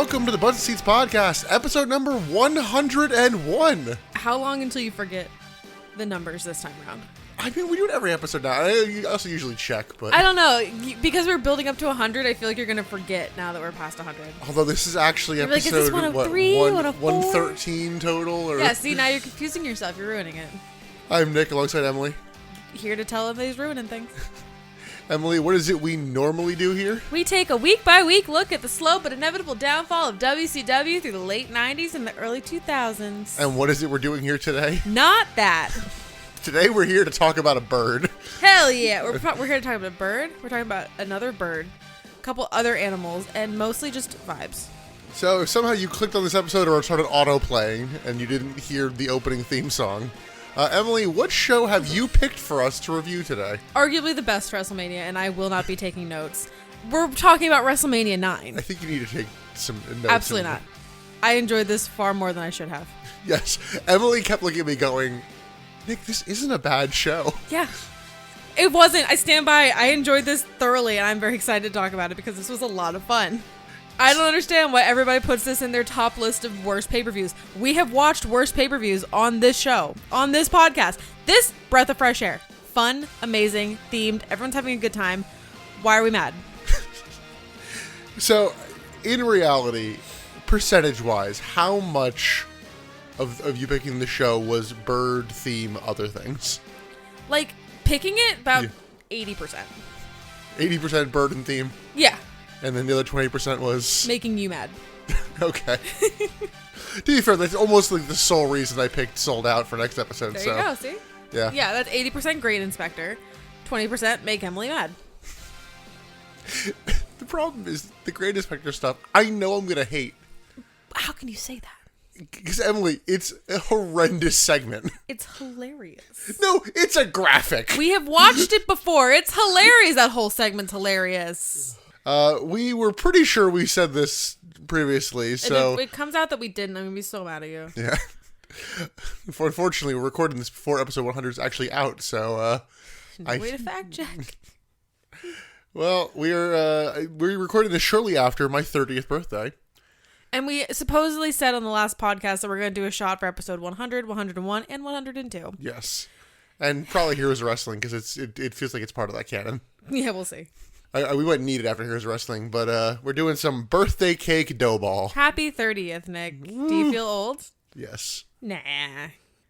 welcome to the Butts and Seats Podcast, episode number 101. How long until you forget the numbers this time around? I mean, we do it every episode now. I also usually check, but... I don't know. Because we're building up to 100, I feel like you're going to forget now that we're past 100. Although this is actually You're episode, like, is this 103, 104? 113 total? Or... Yeah, see, now you're confusing yourself. You're ruining it. I'm Nick, alongside Emily. Here to tell him that he's ruining things. Emily, what is it we normally do here? We take a week-by-week look at the slow but inevitable downfall of WCW through the late 90s and the early 2000s. And what is it we're doing here today? Not that. Today we're here to talk about a bird. Hell yeah. We're here to talk about a bird. We're talking about another bird, a couple other animals, and mostly just vibes. So if somehow you clicked on this episode or it started auto-playing and you didn't hear the opening theme song, Emily, what show have you picked for us to review today? Arguably the best WrestleMania, and I will not be taking notes. We're talking about WrestleMania IX. I think you need to take some notes. Absolutely not. I enjoyed this far more than I should have. Yes. Emily kept looking at me going, Nick, this isn't a bad show. Yeah. It wasn't. I stand by. I enjoyed this thoroughly, and I'm very excited to talk about it because this was a lot of fun. I don't understand why everybody puts this in their top list of worst pay-per-views. We have watched worst pay-per-views on this show, on this podcast. This, breath of fresh air. Fun, amazing, themed. Everyone's having a good time. Why are we mad? So, in reality, percentage-wise, how much of you picking the show was bird theme other things? Like, picking it, about 80%. 80% bird and theme? Yeah. And then the other 20% was... making you mad. Okay. To be fair, that's almost like the sole reason I picked Sold Out for next episode. There you go, see? Yeah. Yeah, that's 80% Great Inspector. 20% make Emily mad. The problem is the Great Inspector stuff, I know I'm going to hate. How can you say that? Because, Emily, it's a horrendous segment. It's hilarious. No, it's a graphic. We have watched it before. It's hilarious. That whole segment's hilarious. We were pretty sure we said this previously, so... It comes out that we didn't. I'm going to be so mad at you. Yeah. Unfortunately, we're recording this before episode 100 is actually out, so... No way to fact check. Well, we're recording this shortly after my 30th birthday. And we supposedly said on the last podcast that we're going to do a shot for episode 100, 101, and 102. Yes. And probably Heroes of Wrestling, because it feels like it's part of that canon. Yeah, we'll see. We wouldn't need it after Heroes of Wrestling, but we're doing some birthday cake dough ball. Happy 30th, Nick. Do you feel old? Yes. Nah.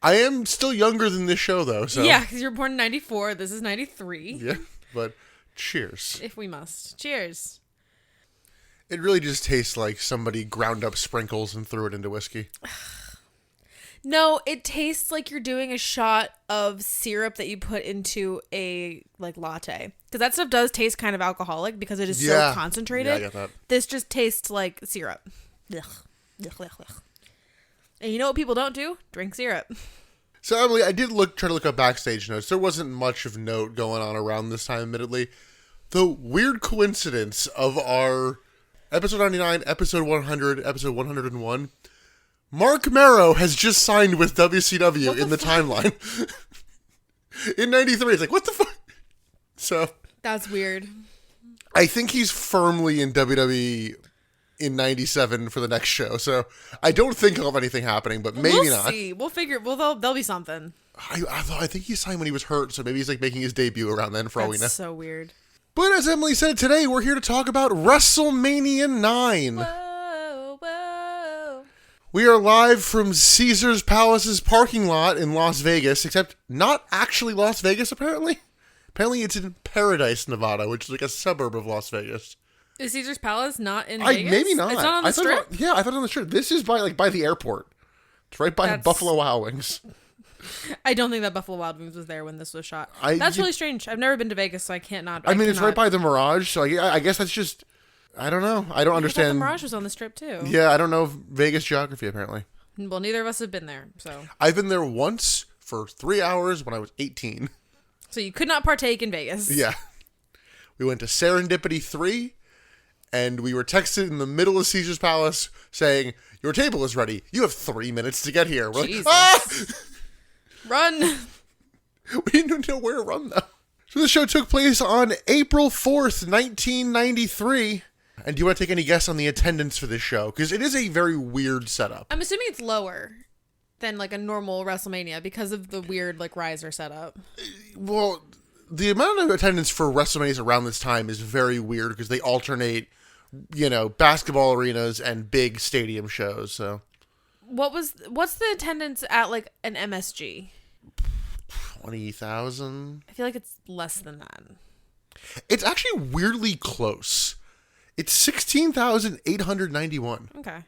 I am still younger than this show, though. So. Yeah, because you're born in 94. This is 93. Yeah, but cheers. If we must. Cheers. It really just tastes like somebody ground up sprinkles and threw it into whiskey. No, it tastes like you're doing a shot of syrup that you put into a latte. Because that stuff does taste kind of alcoholic because it is so concentrated. Yeah, I get that. This just tastes like syrup. Ugh. And you know what people don't do? Drink syrup. So, Emily, I did try to look up backstage notes. There wasn't much of note going on around this time, admittedly. The weird coincidence of our episode 99, episode 100, episode 101... Mark Marrow has just signed with WCW in the timeline. In 93. It's like, what the fuck? So. That's weird. I think he's firmly in WWE in 97 for the next show. So I don't think he'll have anything happening, but maybe we'll not. We'll see. We'll figure. Well, there'll be something. I think he signed when he was hurt. So maybe he's making his debut around then for all we know. That's so weird. But as Emily said, today we're here to talk about WrestleMania IX. Whoa. We are live from Caesar's Palace's parking lot in Las Vegas, except not actually Las Vegas, apparently. Apparently it's in Paradise, Nevada, which is like a suburb of Las Vegas. Is Caesar's Palace not in Vegas? Maybe not. It's not on the Strip? I thought it was on the Strip. This is by the airport. It's right by Buffalo Wild Wings. I don't think that Buffalo Wild Wings was there when this was shot. That's really strange. I've never been to Vegas, so I can't not. It's right by the Mirage, so I guess that's just... I don't know. I don't understand. The Mirage was on the Strip, too. Yeah, I don't know Vegas geography, apparently. Well, neither of us have been there, so... I've been there once for 3 hours when I was 18. So you could not partake in Vegas. Yeah. We went to Serendipity 3, and we were texted in the middle of Caesar's Palace saying, your table is ready. You have 3 minutes to get here. We're Jesus. like, ah! Run! We didn't know where to run, though. So the show took place on April 4th, 1993. And do you want to take any guess on the attendance for this show? Because it is a very weird setup. I'm assuming it's lower than like a normal WrestleMania because of the weird like riser setup. Well, the amount of attendance for WrestleManias around this time is very weird because they alternate, basketball arenas and big stadium shows. So, what's the attendance at like an MSG? 20,000. I feel like it's less than that. It's actually weirdly close. It's 16,891. Okay.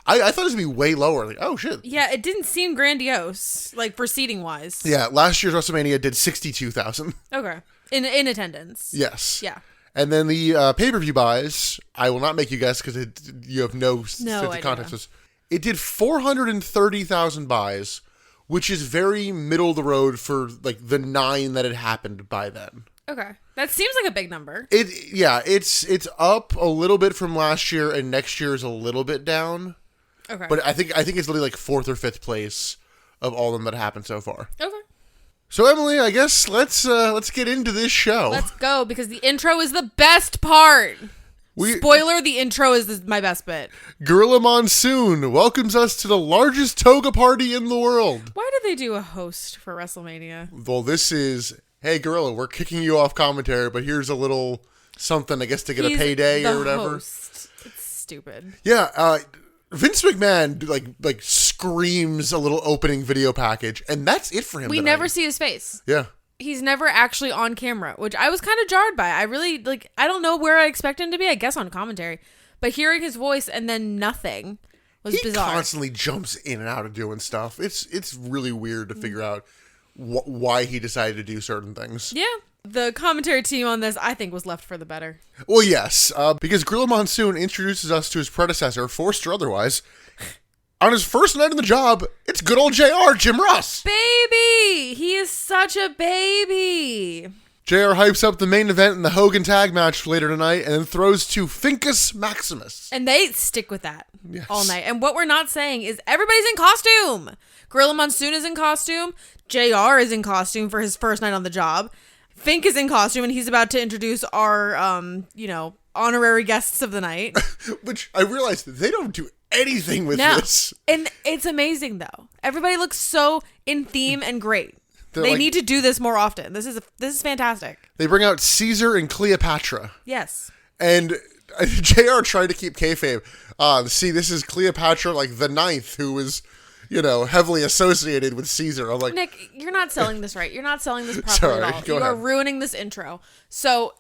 I thought it was going to be way lower. Like, oh, shit. Yeah, it didn't seem grandiose, like for seating wise. Yeah, last year's WrestleMania did 62,000. Okay. In attendance. Yes. Yeah. And then the pay-per-view buys, I will not make you guess because you have no sense of context. It did 430,000 buys, which is very middle of the road for like the 9 that had happened by then. Okay. That seems like a big number. It's up a little bit from last year, and next year is a little bit down. Okay. But I think it's literally like 4th or 5th place of all of them that happened so far. Okay. So Emily, I guess let's get into this show. Let's go, because the intro is the best part. Spoiler, the intro is my best bit. Gorilla Monsoon welcomes us to the largest toga party in the world. Why did they do a host for WrestleMania? Well, this is, hey Gorilla, we're kicking you off commentary, but here's a little something, I guess, to get a payday or whatever. Host. It's stupid. Yeah, Vince McMahon like screams a little opening video package, and that's it for him. We never see his face. Yeah. He's never actually on camera, which I was kind of jarred by. I really, I don't know where I expect him to be, I guess on commentary. But hearing his voice and then nothing was bizarre. He constantly jumps in and out of doing stuff. It's really weird to figure out why he decided to do certain things. Yeah. The commentary team on this, I think, was left for the better. Well, yes, because Gorilla Monsoon introduces us to his predecessor, forced or otherwise. On his first night on the job, it's good old JR, Jim Ross. Baby! He is such a baby. JR hypes up the main event in the Hogan tag match later tonight and then throws to Finkus Maximus. And they stick with that all night. And what we're not saying is everybody's in costume. Gorilla Monsoon is in costume. JR is in costume for his first night on the job. Fink is in costume, and he's about to introduce our, honorary guests of the night. Which I realized they don't do anything with this. And it's amazing, though. Everybody looks so in theme and great. They like, need to do this more often. This is fantastic. They bring out Caesar and Cleopatra. Yes. And JR tried to keep kayfabe. See, this is Cleopatra, like the ninth, who was, heavily associated with Caesar. I'm like, Nick, you're not selling this right. You're not selling this properly sorry, at all. go You ahead. are ruining this intro. So,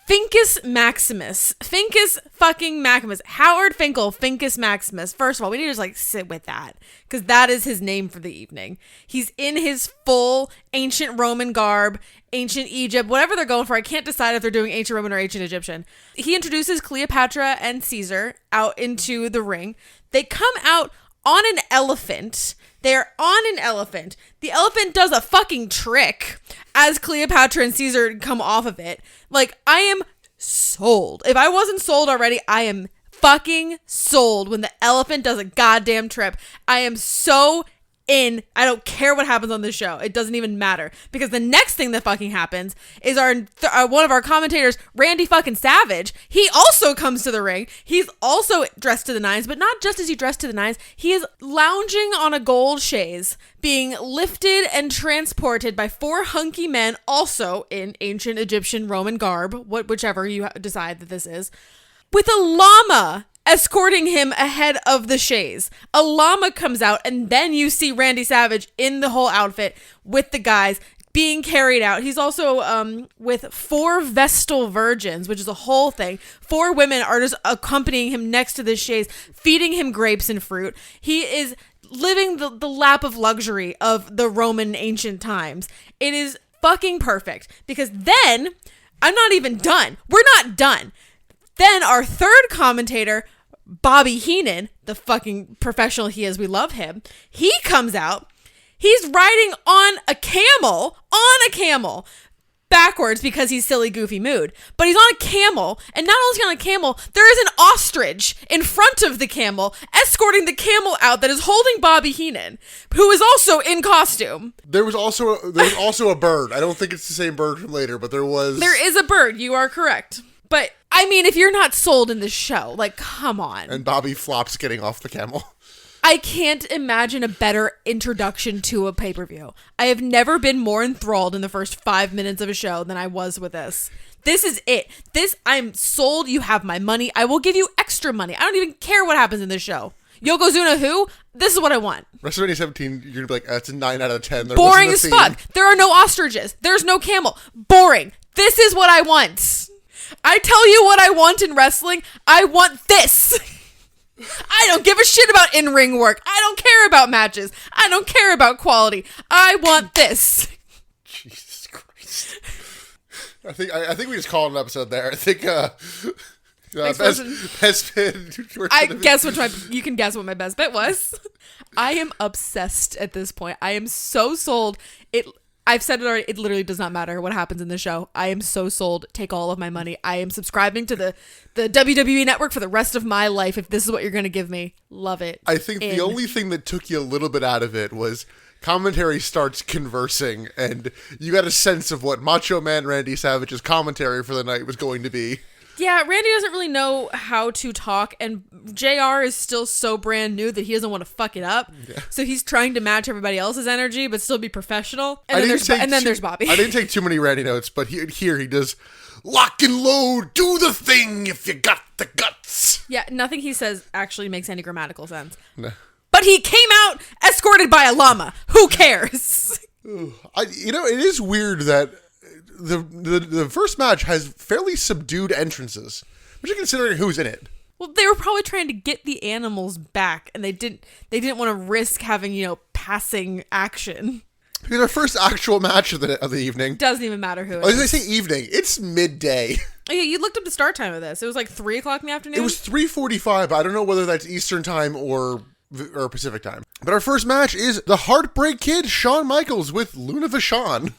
Finkus Maximus. Finkus fucking Maximus. Howard Finkel, Finkus Maximus. First of all, we need to just sit with that, because that is his name for the evening. He's in his full ancient Roman garb, ancient Egypt, whatever they're going for. I can't decide if they're doing ancient Roman or ancient Egyptian. He introduces Cleopatra and Caesar out into the ring. They come out on an elephant. They're on an elephant. The elephant does a fucking trick as Cleopatra and Caesar come off of it. I am sold. If I wasn't sold already, I am fucking sold when the elephant does a goddamn trip. I am so in. I don't care what happens on this show. It doesn't even matter, because the next thing that fucking happens is one of our commentators, Randy fucking Savage. He also comes to the ring. He's also dressed to the nines, but not just is he dressed to the nines. He is lounging on a gold chaise, being lifted and transported by 4 hunky men, also in ancient Egyptian Roman garb, whichever you decide that this is, with a llama escorting him ahead of the chaise. A llama comes out, and then you see Randy Savage in the whole outfit with the guys being carried out. He's also with 4 Vestal virgins, which is a whole thing. 4 women are just accompanying him next to this chaise, feeding him grapes and fruit. He is living the lap of luxury of the Roman ancient times. It is fucking perfect, because then, I'm not even done. We're not done. Then our third commentator, Bobby Heenan, the fucking professional he is, we love him. He comes out. He's riding on a camel, backwards because he's silly, goofy mood. But he's on a camel, and not only is he on a camel, there is an ostrich in front of the camel, escorting the camel out that is holding Bobby Heenan, who is also in costume. There was also a bird. I don't think it's the same bird from later, but there was. There is a bird. You are correct. But, I mean, if you're not sold in this show, like, come on. And Bobby flops getting off the camel. I can't imagine a better introduction to a pay-per-view. I have never been more enthralled in the first 5 minutes of a show than I was with this. This is it. I'm sold. You have my money. I will give you extra money. I don't even care what happens in this show. Yokozuna who? This is what I want. WrestleMania 17, you're going to be like, that's a 9 out of 10. There Boring as fuck. There are no ostriches. There's no camel. Boring. This is what I want. I tell you what I want in wrestling. I want this. I don't give a shit about in-ring work. I don't care about matches. I don't care about quality. I want this. Jesus Christ. I think we just called an episode there. I think best bit. You can guess what my best bit was. I am obsessed at this point. I am so sold. I've said it already. It literally does not matter what happens in the show. I am so sold. Take all of my money. I am subscribing to the WWE network for the rest of my life. If this is what you're going to give me, love it. I think the only thing that took you a little bit out of it was commentary starts conversing, and you got a sense of what Macho Man Randy Savage's commentary for the night was going to be. Yeah, Randy doesn't really know how to talk, and JR is still so brand new that he doesn't want to fuck it up. Yeah. So he's trying to match everybody else's energy, but still be professional. And then there's Bobby. I didn't take too many Randy notes, but here he does lock and load, do the thing if you got the guts. Yeah, nothing he says actually makes any grammatical sense. No. But he came out escorted by a llama. Who cares? It is weird that the first match has fairly subdued entrances, especially considering who's in it. Well, they were probably trying to get the animals back, and they didn't want to risk having, passing action. Because our first actual match of the evening doesn't even matter who. As I say evening, it's midday. Oh, yeah, you looked up the start time of this. It was like 3:00 in the afternoon. It was 3:45. I don't know whether that's Eastern time or Pacific time. But our first match is the Heartbreak Kid, Shawn Michaels, with Luna Vachon.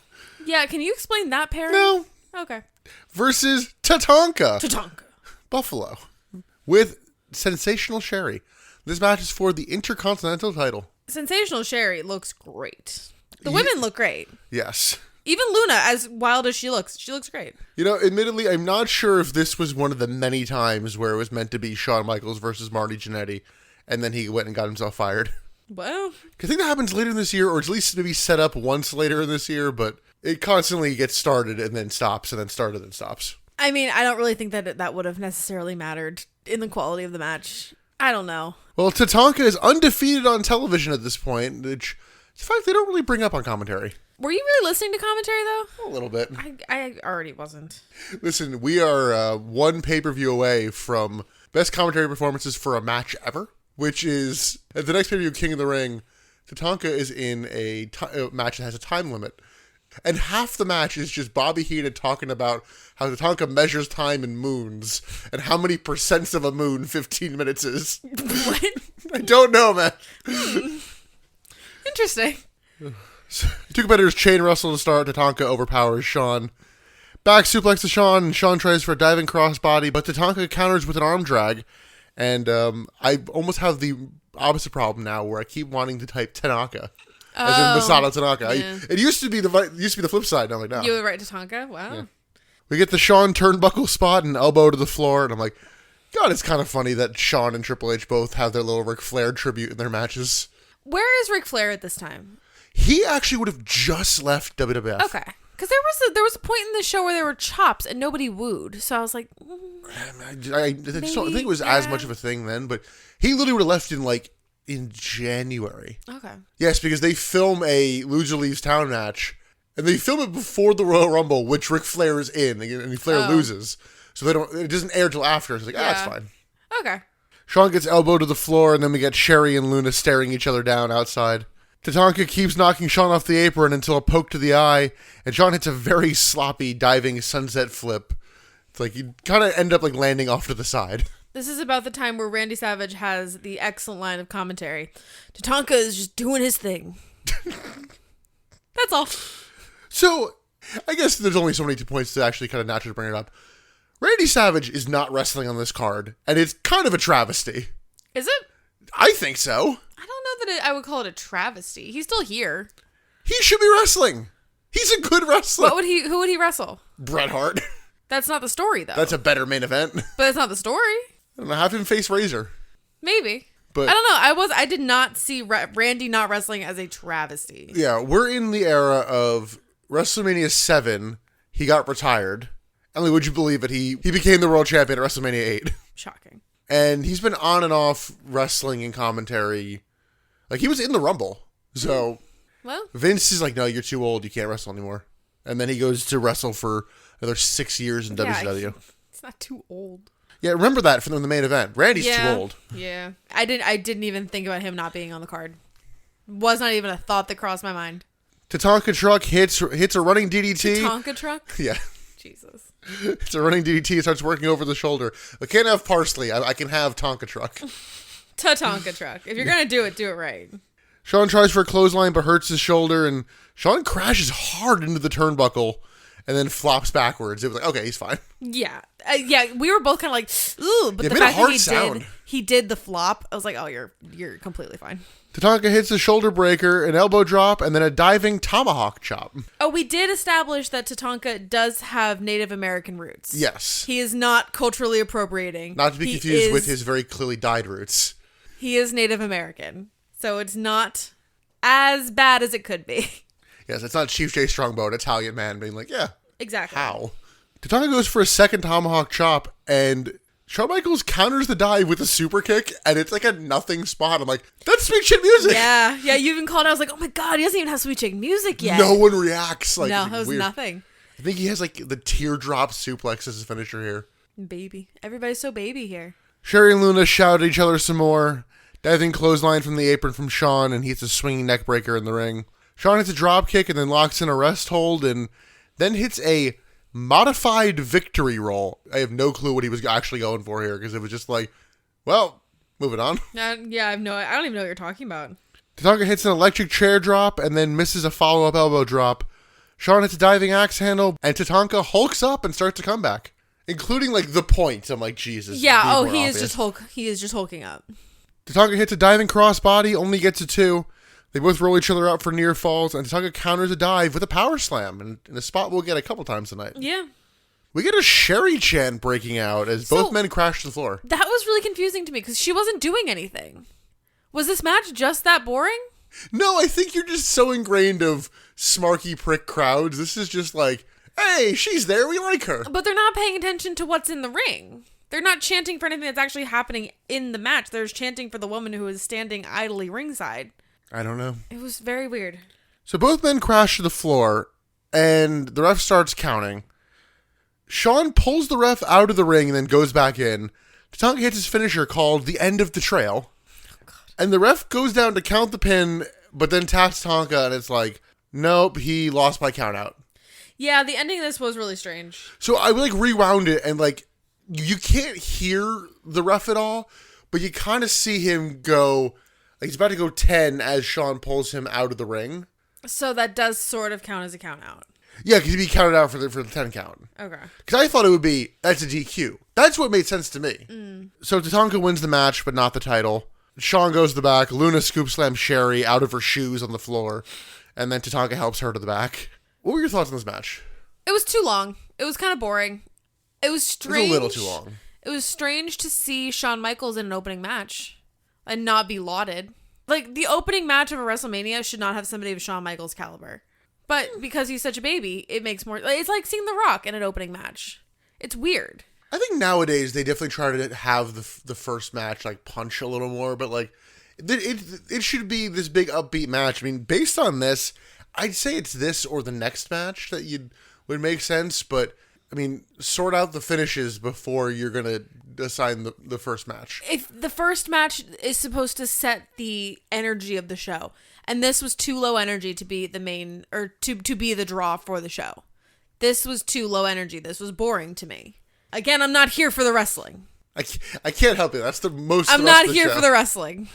Yeah, can you explain that pairing? No. Okay. Versus Tatanka. Buffalo. With Sensational Sherry. This match is for the Intercontinental title. Sensational Sherry looks great. The women look great. Yes. Even Luna, as wild as she looks great. Admittedly, I'm not sure if this was one of the many times where it was meant to be Shawn Michaels versus Marty Jannetty, and then he went and got himself fired. Well, I think that happens later this year, or at least maybe set up once later in this year, but it constantly gets started and then stops, and then started and stops. I mean, I don't really think that would have necessarily mattered in the quality of the match. I don't know. Well, Tatanka is undefeated on television at this point, which is a fact they don't really bring up on commentary. Were you really listening to commentary, though? A little bit. I already wasn't. Listen, we are one pay-per-view away from best commentary performances for a match ever, which is, at the next pay-per-view, King of the Ring, Tatanka is in a match that has a time limit. And half the match is just Bobby Heenan talking about how Tatanka measures time in moons and how many percents of a moon 15 minutes is. What? I don't know, man. Interesting. Two competitors chain wrestle to start. Tatanka overpowers Shawn. Back suplex to Shawn, and Shawn tries for a diving crossbody, but Tatanka counters with an arm drag. And I almost have the opposite problem now, where I keep wanting to type Tanaka. As in Masato Tanaka. Yeah. It used to be the flip side, and I'm like, no. You were right, Tatanka? Wow. Yeah. We get the Shawn turnbuckle spot and elbow to the floor, and I'm like, God, it's kind of funny that Shawn and Triple H both have their little Ric Flair tribute in their matches. Where is Ric Flair at this time? He actually would have just left WWF. Okay. Because there was a point in the show where there were chops and nobody wooed. So I was like, I don't think it was as much of a thing then, but he literally would have left in January. Okay. Yes, because they film a Lucha Leaves Town match, and they film it before the Royal Rumble, which Ric Flair is in, and Flair loses. So it doesn't air till after. So it's like, that's fine. Okay. Shawn gets elbowed to the floor, and then we get Sherry and Luna staring each other down outside. Tatanka keeps knocking Shawn off the apron until a poke to the eye, and Shawn hits a very sloppy diving sunset flip. It's like you kind of end up landing off to the side. This is about the time where Randy Savage has the excellent line of commentary. Tatanka is just doing his thing. That's all. So, I guess there's only so many points to actually kind of naturally bring it up. Randy Savage is not wrestling on this card, and it's kind of a travesty. Is it? I think so. I don't know that I would call it a travesty. He's still here. He should be wrestling. He's a good wrestler. Who would he wrestle? Bret Hart. That's not the story, though. That's a better main event. But that's not the story. I don't know, have him face Razor. Maybe. But I don't know. I did not see Randy not wrestling as a travesty. Yeah, we're in the era of WrestleMania 7. He got retired. Emily, would you believe it? He became the world champion at WrestleMania 8. Shocking. And he's been on and off wrestling and commentary. Like, he was in the Rumble. So, Well, Vince is like, no, you're too old. You can't wrestle anymore. And then he goes to wrestle for another 6 years in WCW. It's not too old. Yeah, remember that from the main event. Randy's too old. Yeah. I didn't even think about him not being on the card. Was not even a thought that crossed my mind. Tatanka truck hits a running DDT. Tonka truck? Yeah. Jesus. It's a running DDT. It starts working over the shoulder. I can't have parsley. I can have Tonka truck. Tatanka truck. If you're going to do it right. Sean tries for a clothesline but hurts his shoulder, and Sean crashes hard into the turnbuckle and then flops backwards. It was like, okay, he's fine. Yeah. We were both kind of like, ooh, but the fact that he did the flop, I was like, oh, you're completely fine. Tatanka hits a shoulder breaker, an elbow drop, and then a diving tomahawk chop. Oh, we did establish that Tatanka does have Native American roots. Yes. He is not culturally appropriating. Not to be confused with his very clearly dyed roots. He is Native American. So it's not as bad as it could be. Yes, it's not Chief J Strongbow, an Italian man being like, yeah. Exactly. How? Tatanka goes for a second tomahawk chop, and Shawn Michaels counters the dive with a super kick, and it's like a nothing spot. I'm like, that's Sweet Chin music. Yeah, you even called out. I was like, oh my God, he doesn't even have Sweet Chin music yet. No one reacts. Like, no, it was weird. nothing. I think he has like the teardrop suplex as his finisher here. Baby. Everybody's so baby here. Sherry and Luna shout at each other some more. Diving clothesline from the apron from Shawn, and he hits a swinging neck breaker in the ring. Shawn hits a drop kick and then locks in a rest hold, and then hits a modified victory roll. I have no clue what he was actually going for here, because it was just like, well, moving on. I don't even know what you're talking about. Tatanka hits an electric chair drop and then misses a follow-up elbow drop. Shawn hits a diving axe handle, and Tatanka hulks up and starts a comeback, including like the point. I'm like, Jesus. Yeah, he is just hulking up. Tatanka hits a diving crossbody, only gets a 2. They both roll each other up for near falls, and Tatanka counters a dive with a power slam, and in a spot we'll get a couple times tonight. Yeah. We get a Sherry chant breaking out as both men crash to the floor. That was really confusing to me, because she wasn't doing anything. Was this match just that boring? No, I think you're just so ingrained of smarky prick crowds. This is just like, hey, she's there, we like her. But they're not paying attention to what's in the ring. They're not chanting for anything that's actually happening in the match. They're chanting for the woman who is standing idly ringside. I don't know. It was very weird. So both men crash to the floor, and the ref starts counting. Shawn pulls the ref out of the ring and then goes back in. Tatanka hits his finisher called the end of the trail. Oh, and the ref goes down to count the pin, but then taps Tatanka, and it's like, nope, he lost by count out. Yeah, the ending of this was really strange. So I like rewound it, and like, you can't hear the ref at all, but you kind of see him go, like he's about to go 10 as Shawn pulls him out of the ring. So that does sort of count as a count out. Yeah, because he'd be counted out for the 10 count. Okay. Because I thought it would be, that's a DQ. That's what made sense to me. So Tatanka wins the match, but not the title. Shawn goes to the back. Luna scoop slams Sherry out of her shoes on the floor. And then Tatanka helps her to the back. What were your thoughts on this match? It was too long. It was kind of boring. It was strange. It was a little too long. It was strange to see Shawn Michaels in an opening match and not be lauded. Like, the opening match of a WrestleMania should not have somebody of Shawn Michaels' caliber. But because he's such a baby, it makes more... It's like seeing The Rock in an opening match. It's weird. I think nowadays they definitely try to have the first match, like, punch a little more. But, like, it should be this big upbeat match. I mean, based on this, I'd say it's this or the next match that would make sense. But... I mean, sort out the finishes before you're going to assign the first match. If the first match is supposed to set the energy of the show, and this was too low energy to be the main, or to be the draw for the show. This was too low energy. This was boring to me. Again, I'm not here for the wrestling. I can't help it. That's the most... I'm not here for the wrestling.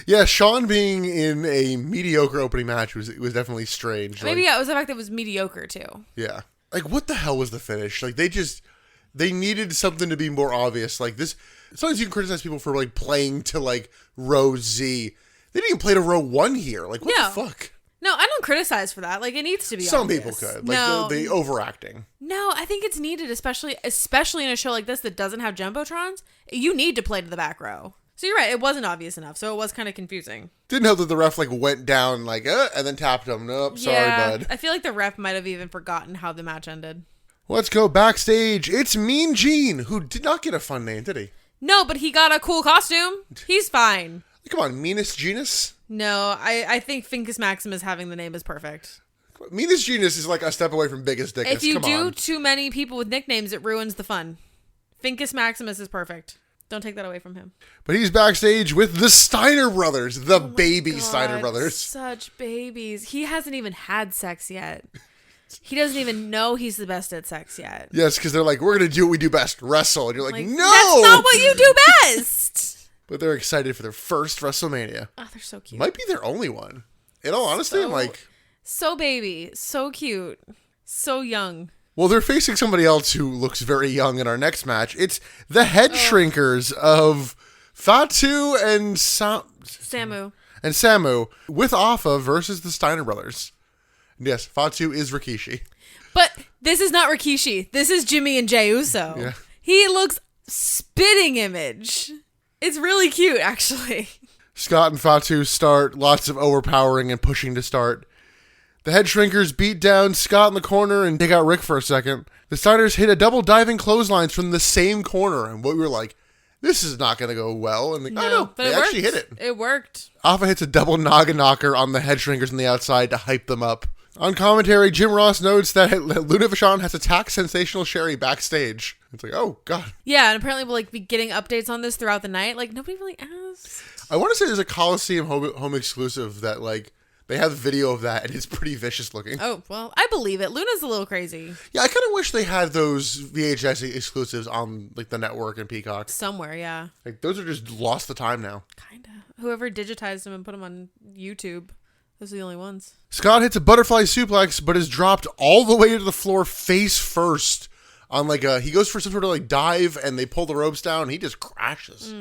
Yeah, Shawn being in a mediocre opening match was definitely strange. Maybe it was the fact that it was mediocre, too. Yeah. Like, what the hell was the finish? Like, they needed something to be more obvious. Like, this, sometimes you can criticize people for, like, playing to, like, row Z. They didn't even play to row 1 here. Like, what the fuck? No, I don't criticize for that. Like, it needs to be Some obvious. people could. Like, No. the overacting. No, I think it's needed, especially in a show like this that doesn't have Jumbotrons. You need to play to the back row. So you're right, it wasn't obvious enough, so it was kind of confusing. Didn't know that the ref, like, went down, like, and then tapped him. Nope, sorry, bud. I feel like the ref might have even forgotten how the match ended. Let's go backstage. It's Mean Gene, who did not get a fun name, did he? No, but he got a cool costume. He's fine. Come on, Meanest Genus? No, I think Finkus Maximus having the name is perfect. Meanest Genus is like a step away from Biggest Dickus. If you Come do on. too many people with nicknames, it ruins the fun. Finkus Maximus is perfect. Don't take that away from him. But he's backstage with the Steiner brothers, the baby God, Steiner brothers. Such babies. He hasn't even had sex yet. He doesn't even know he's the best at sex yet. Yes, because they're like, we're going to do what we do best, wrestle. And you're like, no! That's not what you do best! But they're excited for their first WrestleMania. Oh, they're so cute. Might be their only one. In all honesty, I'm like... So baby. So cute. So young. Well, they're facing somebody else who looks very young in our next match. It's the head shrinkers of Fatu and Samu. And Samu with Alpha versus the Steiner brothers. Yes, Fatu is Rikishi. But this is not Rikishi. This is Jimmy and Jey Uso. Yeah. He looks spitting image. It's really cute, actually. Scott and Fatu start, lots of overpowering and pushing to start. The head shrinkers beat down Scott in the corner and take out Rick for a second. The Steiners hit a double diving clotheslines from the same corner, and we were like, this is not going to go well. And No, I know, but they it actually worked. hit it. It worked. Alpha hits a double noggin knocker on the head shrinkers on the outside to hype them up. On commentary, Jim Ross notes that Luna Vachon has attacked Sensational Sherry backstage. It's like, oh, God. Yeah, and apparently we'll like be getting updates on this throughout the night. Like, nobody really asked. I want to say there's a Coliseum home exclusive that, like, they have video of that, and it's pretty vicious looking. Oh, well, I believe it. Luna's a little crazy. Yeah, I kind of wish they had those VHS exclusives on, like, the network and Peacock. Somewhere, yeah. Like, those are just lost the time now. Kinda. Whoever digitized them and put them on YouTube. Those are the only ones. Scott hits a butterfly suplex, but is dropped all the way to the floor face first. On, like, he goes for some sort of, like, dive, and they pull the ropes down, and he just crashes.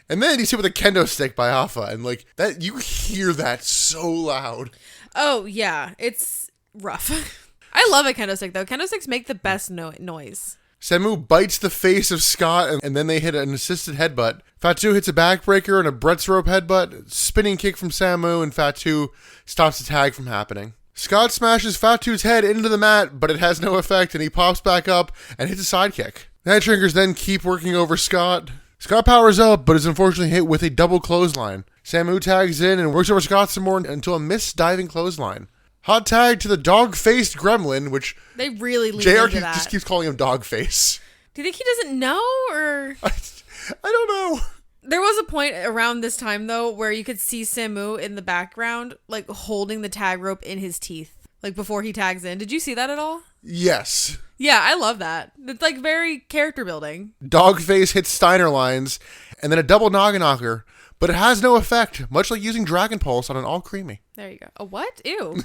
And then he's hit with a kendo stick by Alpha, and, like, that, you hear that so loud. Oh, yeah. It's rough. I love a kendo stick, though. Kendo sticks make the best noise. Samu bites the face of Scott, and then they hit an assisted headbutt. Fatu hits a backbreaker and a Brett's rope headbutt. Spinning kick from Samu, and Fatu stops the tag from happening. Scott smashes Fatu's head into the mat, but it has no effect, and he pops back up and hits a sidekick. The head shrinkers then keep working over Scott. Scott powers up, but is unfortunately hit with a double clothesline. Samu tags in and works over Scott some more until a missed diving clothesline. Hot tag to the dog-faced gremlin, which They really lean JR into that. just keeps calling him Dogface. Do you think he doesn't know, or... I don't know. There was a point around this time, though, where you could see Samu in the background, like, holding the tag rope in his teeth, like, before he tags in. Did you see that at all? Yes. Yeah, I love that. It's, like, very character building. Dogface hits Steiner lines, and then a double noggin knocker, but it has no effect, much like using Dragon Pulse on an all-creamy. There you go. A what? Ew.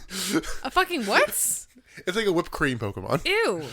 A fucking what? It's like a whipped cream Pokemon. Ew.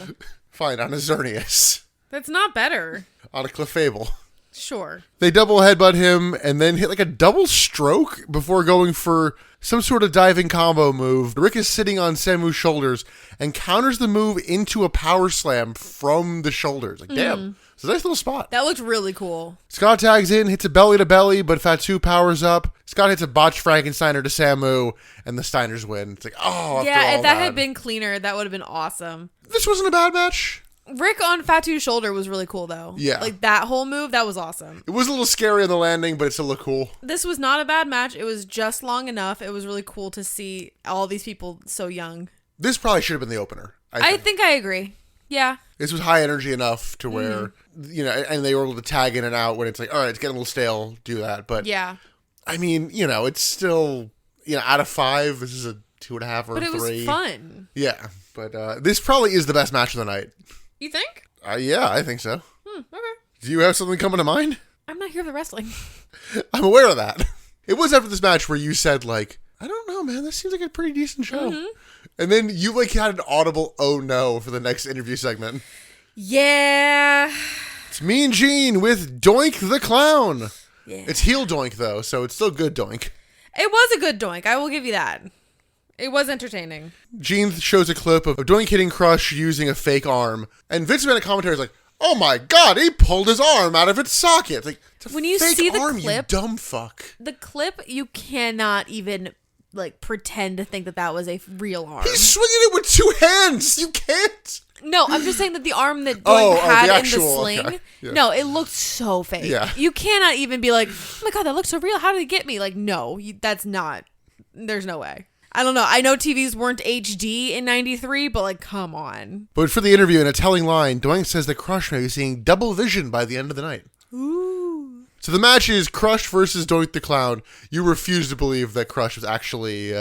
Fine, on a Xerneas. That's not better. On a Clefable. Sure. They double headbutt him and then hit like a double stroke before going for some sort of diving combo move. Rick is sitting on Samu's shoulders and counters the move into a power slam from the shoulders. Like, damn. It's a nice little spot. That looked really cool. Scott tags in, hits a belly to belly, but Fatu powers up. Scott hits a botched Frankensteiner to Samu, and the Steiners win. It's like, oh, after Yeah, all if that had been cleaner, that would have been awesome. This wasn't a bad match. Rick on Fatu's shoulder was really cool, though. Yeah. Like, that whole move, that was awesome. It was a little scary on the landing, but it still looked cool. This was not a bad match. It was just long enough. It was really cool to see all these people so young. This probably should have been the opener. I think I agree. Yeah. This was high energy enough to where, you know, and they were able to tag in and out when it's like, all right, it's getting a little stale, do that. But, Yeah. I mean, you know, it's still, you know, out of 5, this is a 2.5 or But a it 3. was fun. Yeah, but this probably is the best match of the night. You think? Yeah, I think so. Okay. Do you have something coming to mind? I'm not here for the wrestling. I'm aware of that. It was after this match where you said, like, I don't know, man, this seems like a pretty decent show. And then you, like, had an audible oh no for the next interview segment. Yeah. It's Mean Gene with Doink the Clown. Yeah. It's heel Doink, though, so it's still good Doink. It was a good doink. I will give you that. It was entertaining. Gene shows a clip of Doink hitting Crush using a fake arm, and Vince McMahon commentary is like, "Oh my God, he pulled his arm out of its socket." It's like, it's a when you fake see the arm, clip, you dumb fuck. The clip, you cannot even like pretend to think that that was a real arm. He's swinging it with two hands. You can't. No, I'm just saying that the arm that Doink had in the sling, okay. Yeah. no, it looked so fake. Yeah. You cannot even be like, oh my God, that looks so real. How did it get me? Like, no, that's not. There's no way. I don't know. I know TVs weren't HD in 93, but like, come on. But for the interview, in a telling line, Doink says that Crush may be seeing double vision by the end of the night. Ooh. So the match is Crush versus Doink the Clown. You refuse to believe that Crush was actually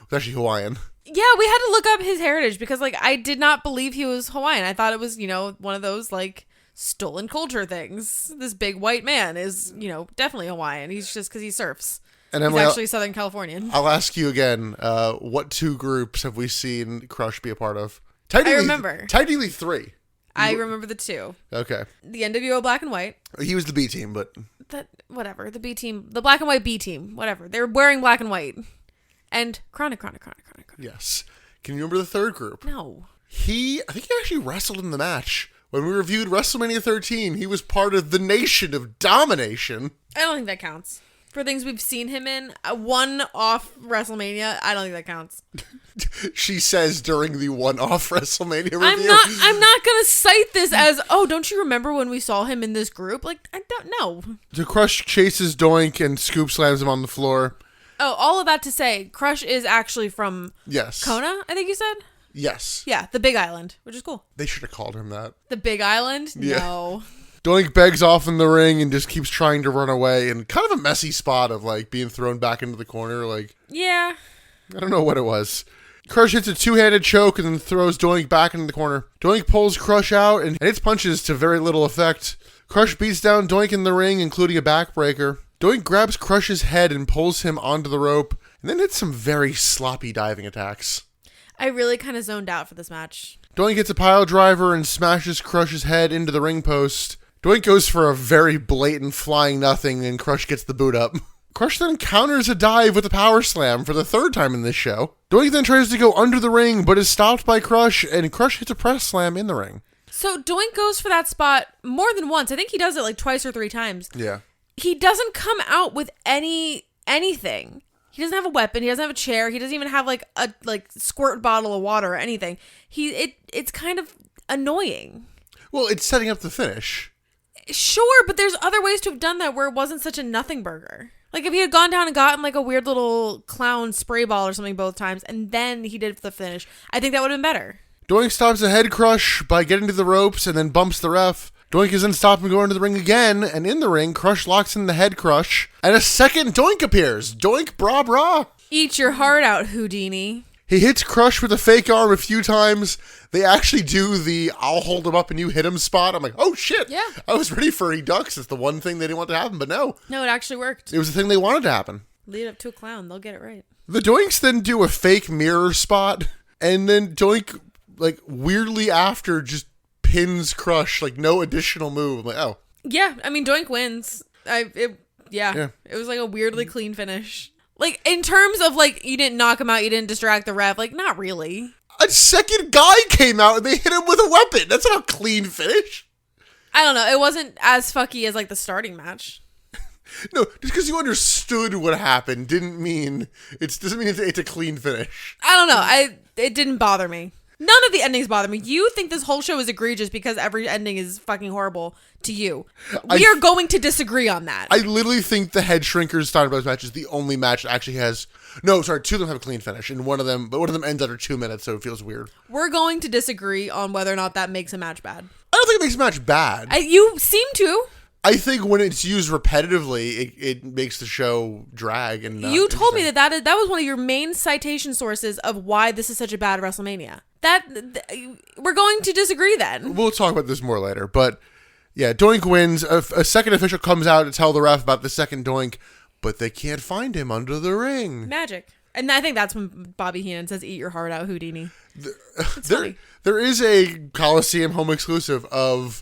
Hawaiian. Yeah, we had to look up his heritage because like I did not believe he was Hawaiian. I thought it was, one of those like stolen culture things. This big white man is, definitely Hawaiian. He's just because he surfs. And he's Emily, actually Southern Californian. I'll ask you again, what two groups have we seen Crush be a part of? I remember. Technically three. I remember the two. Okay. The NWO Black and White. He was the B team, but... Whatever. The B team. The Black and White B team. Whatever. They're wearing black and white. And Chronic. Yes. Can you remember the third group? No. I think he actually wrestled in the match. When we reviewed WrestleMania 13, he was part of the Nation of Domination. I don't think that counts. For things we've seen him in, one-off WrestleMania, I don't think that counts. She says during the one-off WrestleMania review. I'm not gonna cite this as, oh, don't you remember when we saw him in this group? Like, I don't know. So Crush chases Doink and scoop slams him on the floor. Oh, all of that to say, Crush is actually from Kona, I think you said? Yes. Yeah, the Big Island, which is cool. They should have called him that. The Big Island? Yeah. No. Doink begs off in the ring and just keeps trying to run away, and kind of a messy spot of like being thrown back into the corner. Like, yeah, I don't know what it was. Crush hits a two-handed choke and then throws Doink back into the corner. Doink pulls Crush out and hits punches to very little effect. Crush beats down Doink in the ring, including a backbreaker. Doink grabs Crush's head and pulls him onto the rope, and then hits some very sloppy diving attacks. I really kind of zoned out for this match. Doink hits a pile driver and smashes Crush's head into the ring post. Doink goes for a very blatant flying nothing, and Crush gets the boot up. Crush then counters a dive with a power slam for the third time in this show. Doink then tries to go under the ring, but is stopped by Crush, and Crush hits a press slam in the ring. So Doink goes for that spot more than once. I think he does it like twice or three times. Yeah. He doesn't come out with anything. He doesn't have a weapon. He doesn't have a chair. He doesn't even have like a squirt bottle of water or anything. It's kind of annoying. Well, it's setting up the finish. Sure, but there's other ways to have done that where it wasn't such a nothing burger. Like if he had gone down and gotten like a weird little clown spray ball or something both times, and then he did the finish, I think that would have been better. Doink stops a head Crush by getting to the ropes and then bumps the ref. Doink is then stopped from going to the ring again, and in the ring, Crush locks in the head Crush, and a second Doink appears. Doink bra bra. Eat your heart out, Houdini. He hits Crush with a fake arm a few times. They actually do the I'll hold him up and you hit him spot. I'm like, oh shit. Yeah. I was ready for he ducks. It's the one thing they didn't want to happen, but no. No, it actually worked. It was the thing they wanted to happen. Lead up to a clown. They'll get it right. The Doinks then do a fake mirror spot, and then Doink, like, weirdly after just pins Crush, like, no additional move. I'm like, oh. Yeah, I mean, Doink wins. It was like a weirdly clean finish. Like, in terms of, like, you didn't knock him out, you didn't distract the ref, like, not really. A second guy came out and they hit him with a weapon. That's not a clean finish. I don't know. It wasn't as fucky as, like, the starting match. No, just because you understood what happened doesn't mean it's a clean finish. I don't know. It didn't bother me. None of the endings bother me. You think this whole show is egregious because every ending is fucking horrible to you. We are going to disagree on that. I literally think the Head Shrinkers Steiner Brothers match is the only match that actually has... No, sorry, two of them have a clean finish, and one of them ends after 2 minutes, so it feels weird. We're going to disagree on whether or not that makes a match bad. I don't think it makes a match bad. You seem to. I think when it's used repetitively, it makes the show drag. And you told me that was one of your main citation sources of why this is such a bad WrestleMania. We're going to disagree then. We'll talk about this more later, but yeah, Doink wins. A second official comes out to tell the ref about the second Doink, but they can't find him under the ring. Magic. And I think that's when Bobby Heenan says, "Eat your heart out, Houdini." There is a Coliseum home exclusive of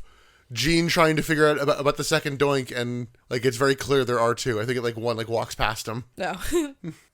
Gene trying to figure out about the second Doink, and like it's very clear there are two. I think it one walks past him. No.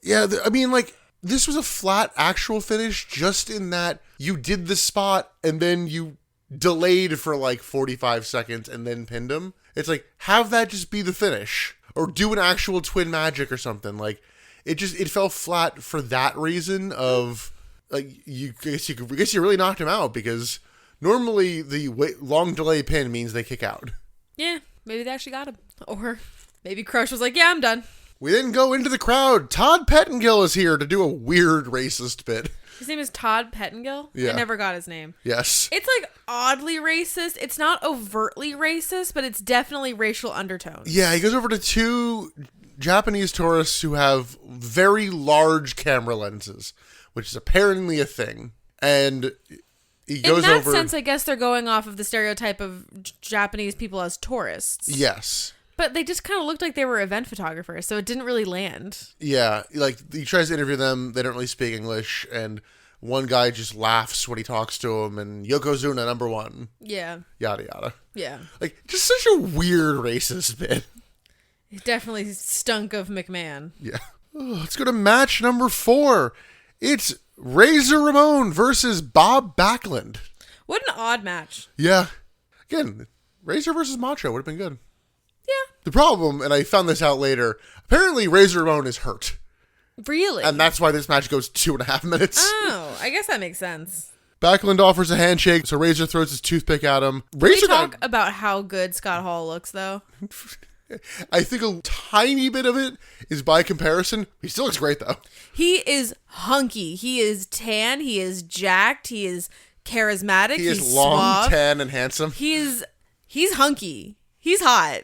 Yeah, I mean, like, this was a flat actual finish, just in that you did the spot and then you delayed for like 45 seconds and then pinned him. It's like, have that just be the finish, or do an actual twin magic or something. Like, it fell flat for that reason of, like, I guess you really knocked him out, because normally the long delay pin means they kick out. Yeah, maybe they actually got him. Or maybe Crush was like, yeah, I'm done. We then go into the crowd. Todd Pettengill is here to do a weird racist bit. His name is Todd Pettengill? Yeah. I never got his name. Yes. It's like oddly racist. It's not overtly racist, but it's definitely racial undertones. Yeah, he goes over to two Japanese tourists who have very large camera lenses, which is apparently a thing. And he goes over... In that sense, I guess they're going off of the stereotype of Japanese people as tourists. Yes. But they just kind of looked like they were event photographers, so it didn't really land. Yeah, like, he tries to interview them, they don't really speak English, and one guy just laughs when he talks to him, and Yokozuna #1. Yeah. Yada yada. Yeah. Like, just such a weird racist bit. It definitely stunk of McMahon. Yeah. Let's go to match number 4. It's Razor Ramon versus Bob Backlund. What an odd match. Yeah. Again, Razor versus Macho would have been good. Yeah. The problem, and I found this out later, apparently Razor Ramon is hurt. Really? And that's why this match goes 2.5 minutes. Oh, I guess that makes sense. Backlund offers a handshake, so Razor throws his toothpick at him. Razor Can we talk about how good Scott Hall looks, though? I think a tiny bit of it is by comparison. He still looks great, though. He is hunky. He is tan. He is jacked. He is charismatic. He is He's long, suave. tan, and handsome. He's hunky. He's hot.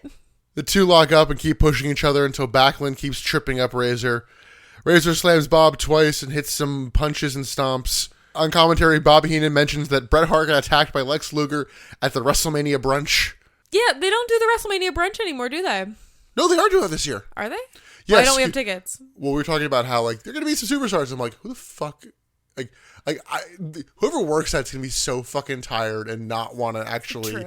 The two lock up and keep pushing each other until Backlund keeps tripping up Razor. Razor slams Bob twice and hits some punches and stomps. On commentary, Bobby Heenan mentions that Bret Hart got attacked by Lex Luger at the WrestleMania brunch. Yeah, they don't do the WrestleMania brunch anymore, do they? No, they are doing it this year. Are they? Yes. Why don't we have tickets? Well, we were talking about how, like, they're going to be some superstars. I'm like, who the fuck? Whoever works that's going to be so fucking tired and not want to actually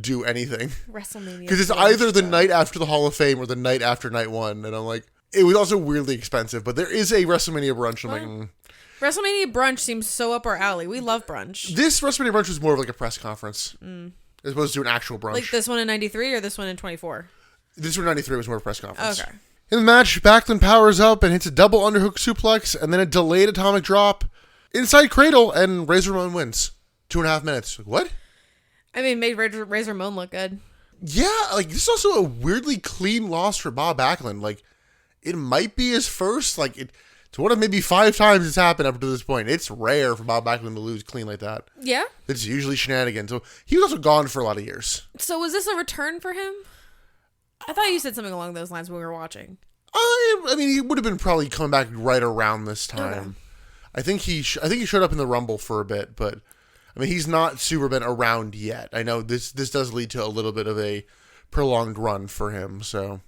do anything. WrestleMania. Because it's either the night after the Hall of Fame or the night after night 1. And I'm like, it was also weirdly expensive, but there is a WrestleMania brunch. I'm like, WrestleMania brunch seems so up our alley. We love brunch. This WrestleMania brunch was more of like a press conference. As opposed to an actual brunch. Like this one in 93 or this one in 24? This one in 93 was more of a press conference. Okay. In the match, Backlund powers up and hits a double underhook suplex and then a delayed atomic drop inside cradle, and Razor Ramon wins. 2.5 minutes. What? I mean, made Razor Ramon look good. Yeah, like, this is also a weirdly clean loss for Bob Backlund. Like, it might be his first. Like, it's one of maybe 5 times it's happened up to this point. It's rare for Bob Backlund to lose clean like that. Yeah. It's usually shenanigans. So he was also gone for a lot of years. So was this a return for him? I thought you said something along those lines when we were watching. I mean, he would have been probably coming back right around this time. Okay. I think he showed up in the Rumble for a bit, but I mean, he's not super been around yet. I know this does lead to a little bit of a prolonged run for him. So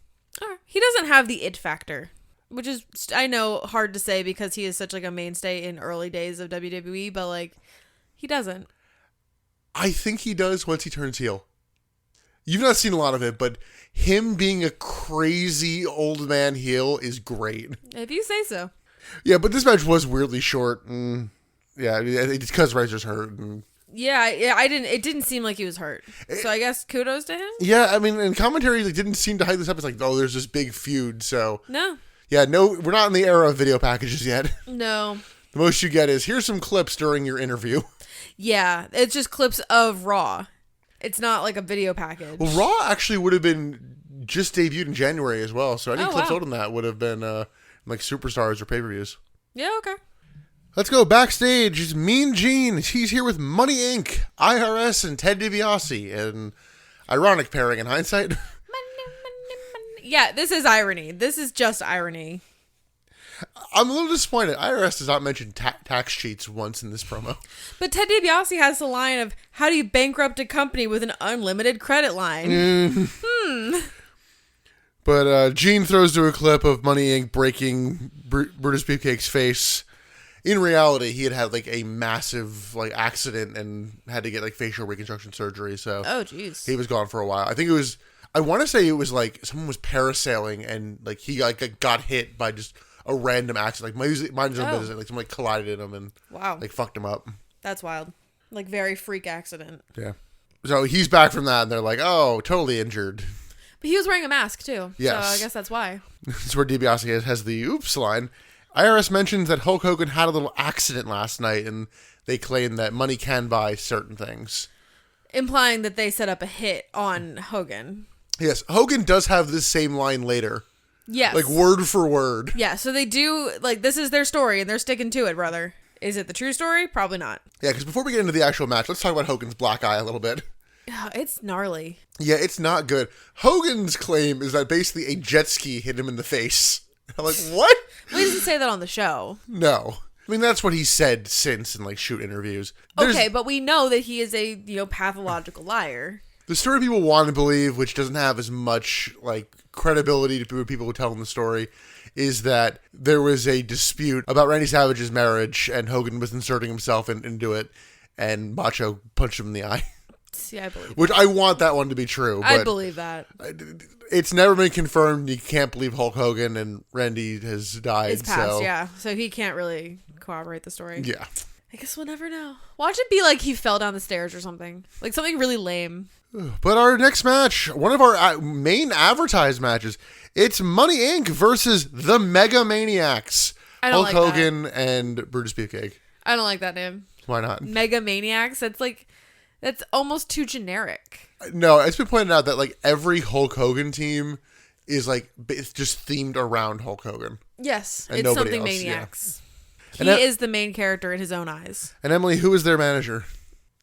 he doesn't have the it factor, which is, I know, hard to say because he is such like a mainstay in early days of WWE, but like he doesn't. I think he does once he turns heel. You've not seen a lot of it, but him being a crazy old man heel is great. If you say so. Yeah, but this match was weirdly short. Yeah, it's because Razor's hurt. Yeah, it didn't seem like he was hurt. So I guess kudos to him. Yeah, I mean, and commentary didn't seem to hype this up. It's like, oh, there's this big feud. So no. Yeah, no, we're not in the era of video packages yet. No. The most you get is, here's some clips during your interview. Yeah, it's just clips of Raw. It's not like a video package. Well, Raw actually would have been just debuted in January as well. So any clips older than that would have been like Superstars or pay-per-views. Yeah, okay. Let's go backstage. It's Mean Gene. He's here with Money Inc., IRS, and Ted DiBiase. An ironic pairing in hindsight. Money. Yeah, this is irony. This is just irony. I'm a little disappointed. IRS does not mention tax cheats once in this promo. But Ted DiBiase has the line of, how do you bankrupt a company with an unlimited credit line? But Gene throws to a clip of Money Inc. breaking Brutus Beefcake's face. In reality, he had like a massive like accident and had to get like facial reconstruction surgery. So jeez, he was gone for a while. I think it was, I want to say it was like someone was parasailing and like he like got hit by just a random accident. Like, mind his own Oh. business. Like, someone, like, collided in him and, Wow. like, fucked him up. That's wild. Like, very freak accident. Yeah. So he's back from that, and they're like, oh, totally injured. But he was wearing a mask, too. Yes. So I guess that's why. This is where DiBiase has the oops line. IRS mentions that Hulk Hogan had a little accident last night, and they claim that money can buy certain things. Implying that they set up a hit on Hogan. Yes, Hogan does have this same line later. Yes. Like, word for word. Yeah, so they do, like, this is their story, and they're sticking to it, brother. Is it the true story? Probably not. Yeah, because before we get into the actual match, let's talk about Hogan's black eye a little bit. It's gnarly. Yeah, it's not good. Hogan's claim is that basically a jet ski hit him in the face. I'm like, what? Well, he doesn't say that on the show. No. I mean, that's what he said since in, like, shoot interviews. Okay, but we know that he is a, pathological liar. The story people want to believe, which doesn't have as much, like, credibility to people who tell them the story, is that there was a dispute about Randy Savage's marriage, and Hogan was inserting himself into it, and Macho punched him in the eye. See, I believe Which I want that one to be true. But I believe that. It's never been confirmed. You can't believe Hulk Hogan and Randy has died. It's past, so. yeah. So he can't really corroborate the story. Yeah. I guess we'll never know. Watch it be like he fell down the stairs or something. Like something really lame. But our next match, one of our main advertised matches, it's Money Inc. versus the Mega Maniacs. I don't Hulk like Hogan and Brutus Beefcake. I don't like that name. Why not? Mega Maniacs. That's almost too generic. No, it's been pointed out that like every Hulk Hogan team is like it's just themed around Hulk Hogan. Yes, And it's nobody something else, Maniacs. And He is the main character in his own eyes. And Emily, who is their manager?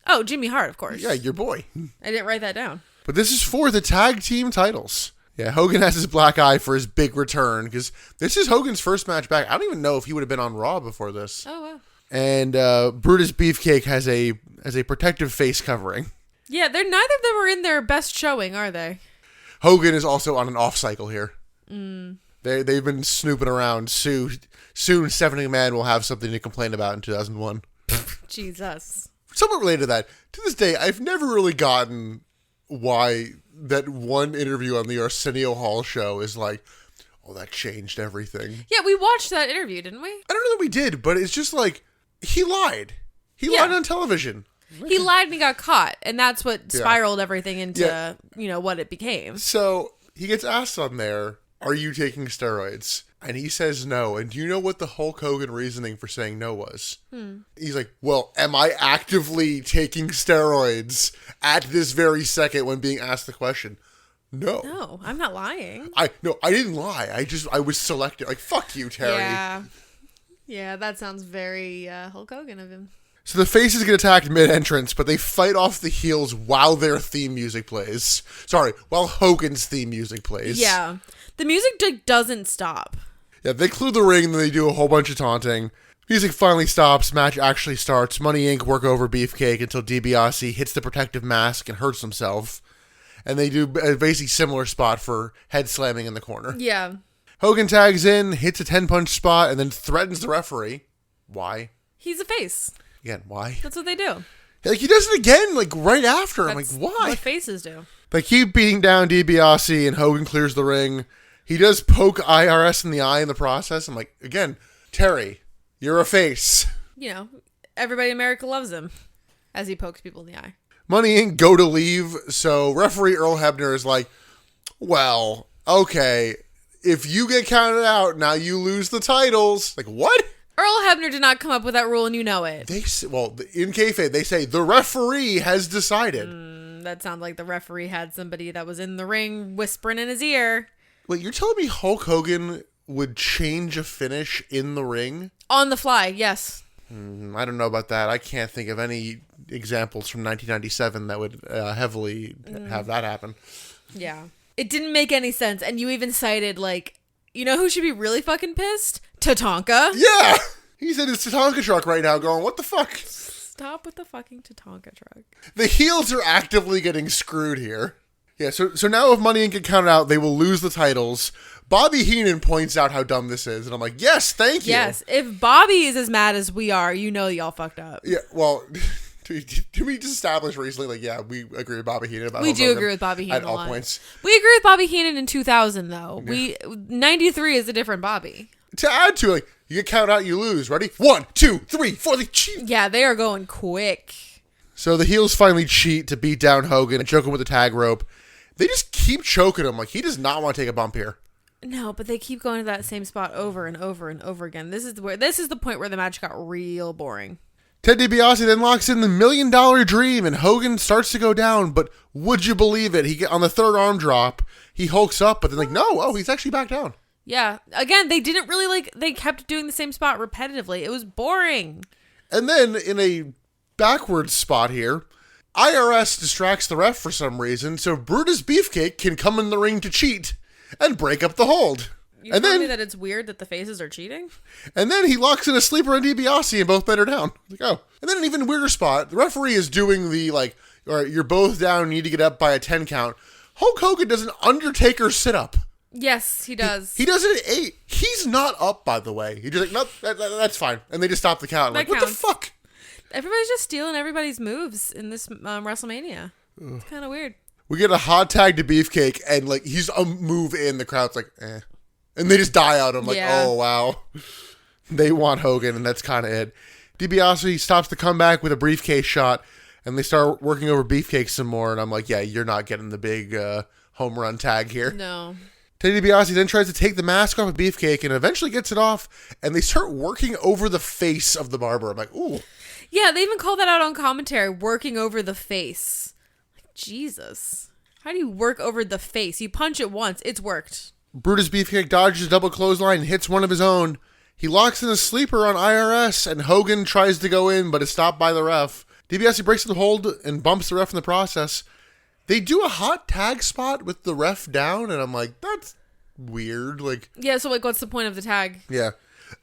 Oh, Jimmy Hart, of course. Yeah, your boy. I didn't write that down. But this is for the tag team titles. Yeah, Hogan has his black eye for his big return because this is Hogan's first match back. I don't even know if he would have been on Raw before this. Oh, wow. And Brutus Beefcake has a protective face covering. Yeah, neither of them are in their best showing, are they? Hogan is also on an off cycle here. They've been snooping around. Soon, Stephanie McMahon will have something to complain about in 2001. Jesus. Somewhat related to that, to this day, I've never really gotten why that one interview on the Arsenio Hall show is like, oh, that changed everything. Yeah, we watched that interview, didn't we? I don't know that we did, but it's just like, he lied. He lied on television. He lied and he got caught, and that's what spiraled everything into, what it became. So, he gets asked on there, are you taking steroids? And he says no. And do you know what the Hulk Hogan reasoning for saying no was? He's like, well, am I actively taking steroids at this very second when being asked the question? No. No, I'm not lying. I didn't lie. I was selective. Like, fuck you, Terry. Yeah. Yeah, that sounds very Hulk Hogan of him. So the faces get attacked mid-entrance, but they fight off the heels while their theme music plays. Sorry, while Hogan's theme music plays. Yeah. The music doesn't stop. Yeah, they clear the ring, and then they do a whole bunch of taunting. Music finally stops, match actually starts. Money Inc. work over Beefcake until DiBiase hits the protective mask and hurts himself. And they do a basically similar spot for head slamming in the corner. Yeah. Hogan tags in, hits a 10-punch spot, and then threatens the referee. Why? He's a face. Again, why? That's what they do. Like, he does it again, like, right after. I'm like, why? What faces do. They keep beating down DiBiase, and Hogan clears the ring. He does poke IRS in the eye in the process. I'm like, again, Terry, you're a face. Everybody in America loves him as he pokes people in the eye. Money Inc. go to leave, so referee Earl Hebner is like, well, okay, if you get counted out, now you lose the titles. Like, what? Earl Hebner did not come up with that rule, and you know it. In kayfabe, they say the referee has decided. That sounds like the referee had somebody that was in the ring whispering in his ear. Wait, you're telling me Hulk Hogan would change a finish in the ring? On the fly, yes. I don't know about that. I can't think of any examples from 1997 that would heavily have that happen. Yeah. It didn't make any sense. And you even cited, like, you know who should be really fucking pissed? Tatanka. Yeah! He's in his Tatanka truck right now going, what the fuck? Stop with the fucking Tatanka truck. The heels are actively getting screwed here. Yeah, so now if Money Inc. get counted out, they will lose the titles. Bobby Heenan points out how dumb this is, and I'm like, yes, thank you. Yes, if Bobby is as mad as we are, you know y'all fucked up. Yeah, well, do we just establish recently, like, yeah, we agree with Bobby Heenan about We do agree with Bobby Heenan at all points. We agree with Bobby Heenan in 2000, though. 93 is a different Bobby. to add to it, like, you get counted out, you lose. Ready? 1, 2, 3, 4. They cheat. Yeah, they are going quick. So the heels finally cheat to beat down Hogan and choke him with the tag rope. They just keep choking him. Like, he does not want to take a bump here. No, but they keep going to that same spot over and over and over again. This is the point where the match got real boring. Ted DiBiase then locks in the $1 Million Dream, and Hogan starts to go down, but would you believe it? On the third arm drop, he hulks up, but then he's actually back down. Yeah. Again, they didn't really they kept doing the same spot repetitively. It was boring. And then in a backwards spot here, IRS distracts the ref for some reason, so Brutus Beefcake can come in the ring to cheat and break up the hold. You telling me that it's weird that the faces are cheating? And then he locks in a sleeper on DiBiase and both men are down. Like, oh. And then an even weirder spot, the referee is doing the, all right, you're both down, you need to get up by a 10 count. Hulk Hogan does an Undertaker sit-up. Yes, he does. He does it at 8. He's not up, by the way. He's just like, no, that's fine. And they just stop the count. Like, what the fuck? Everybody's just stealing everybody's moves in this WrestleMania. It's kind of weird. We get a hot tag to Beefcake, and, he's a move in. The crowd's like, eh. And they just die out. I'm like, oh, wow. They want Hogan, and that's kind of it. DiBiase stops the comeback with a briefcase shot, and they start working over Beefcake some more. And I'm like, yeah, you're not getting the big home run tag here. No. Teddy DiBiase then tries to take the mask off of Beefcake and eventually gets it off, and they start working over the face of the barber. I'm like, ooh. Yeah, they even call that out on commentary, working over the face. Like, Jesus. How do you work over the face? You punch it once. It's worked. Brutus Beefcake dodges a double clothesline and hits one of his own. He locks in a sleeper on IRS, and Hogan tries to go in, but is stopped by the ref. DiBiase breaks the hold and bumps the ref in the process. They do a hot tag spot with the ref down, and I'm like, that's weird. Yeah, so what's the point of the tag? Yeah.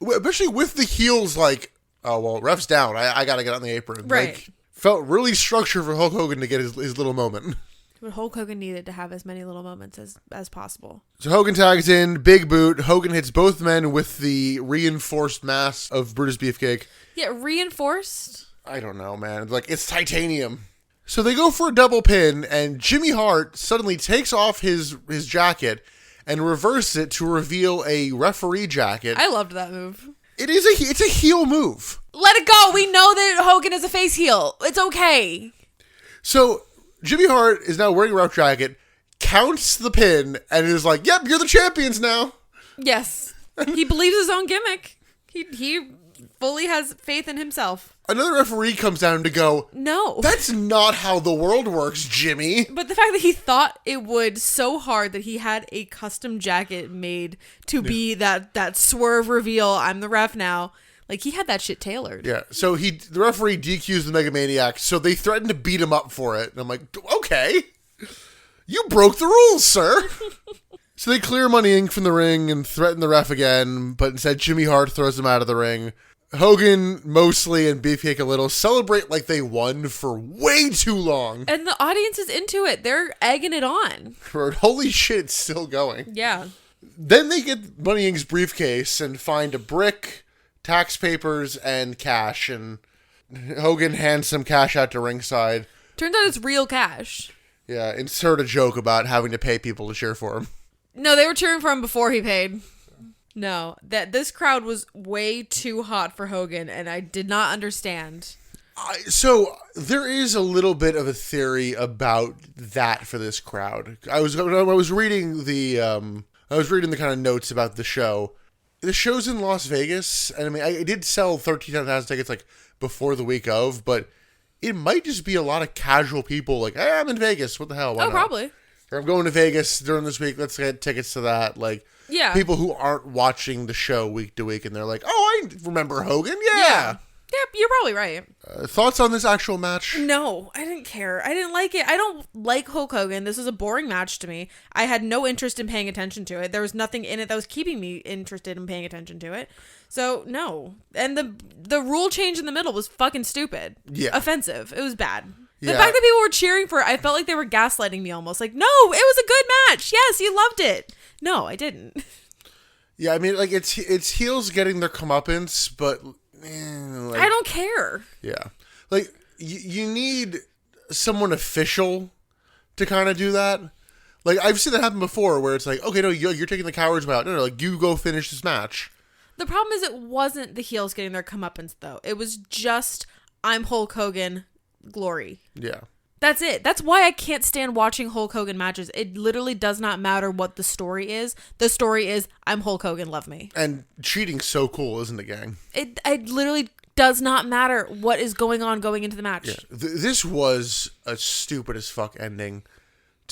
Especially with the heels oh, well, ref's down. I got to get on the apron. Right. Felt really structured for Hulk Hogan to get his little moment. But Hulk Hogan needed to have as many little moments as possible. So Hogan tags in, big boot. Hogan hits both men with the reinforced mass of Brutus Beefcake. Yeah, reinforced? I don't know, man. It's titanium. So they go for a double pin, and Jimmy Hart suddenly takes off his jacket and reverses it to reveal a referee jacket. I loved that move. It's a heel move. Let it go. We know that Hogan is a face heel. It's okay. So Jimmy Hart is now wearing a rough jacket, counts the pin, and is like, yep, you're the champions now. Yes. He believes his own gimmick. He fully has faith in himself. Another referee comes down to go, no. That's not how the world works, Jimmy. But the fact that he thought it would so hard that he had a custom jacket made to be that swerve reveal, I'm the ref now. He had that shit tailored. Yeah, so the referee DQs the Megamaniac, so they threaten to beat him up for it. And I'm like, okay, you broke the rules, sir. So they clear Money Inc. from the ring and threaten the ref again, but instead Jimmy Hart throws them out of the ring. Hogan, mostly, and Beefcake a little, celebrate like they won for way too long. And the audience is into it. They're egging it on. Holy shit, it's still going. Yeah. Then they get Money Inc.'s briefcase and find a brick, tax papers, and cash, and Hogan hands some cash out to ringside. Turns out it's real cash. Yeah, insert a joke about having to pay people to cheer for him. No, they were cheering for him before he paid. No, this crowd was way too hot for Hogan, and I did not understand. So there is a little bit of a theory about that for this crowd. I was reading the kind of notes about the show. The show's in Las Vegas, and I mean, I did sell 13,000 tickets before the week of, but it might just be a lot of casual people hey, I'm in Vegas. What the hell? Why not? Probably. Or I'm going to Vegas during this week. Let's get tickets to that. Yeah. People who aren't watching the show week to week, and they're like, oh, I remember Hogan. Yeah. Yep, you're probably right. Thoughts on this actual match? No, I didn't care. I didn't like it. I don't like Hulk Hogan. This was a boring match to me. I had no interest in paying attention to it. There was nothing in it that was keeping me interested in paying attention to it. So, no. And the rule change in the middle was fucking stupid. Yeah. Offensive. It was bad. The fact that people were cheering for it, I felt like they were gaslighting me almost. No, it was a good match. Yes, you loved it. No, I didn't. Yeah, I mean, it's heels getting their comeuppance, but I don't care. Yeah, you need someone official to kind of do that. I've seen that happen before, where it's okay, no, you're taking the coward's way out. No, you go finish this match. The problem is it wasn't the heels getting their comeuppance, though. It was just, I'm Hulk Hogan, glory. Yeah. That's it. That's why I can't stand watching Hulk Hogan matches. It literally does not matter what the story is. The story is, I'm Hulk Hogan, love me. And cheating's so cool, isn't it, gang? It literally does not matter what is going on going into the match. Yeah. This was a stupid as fuck ending.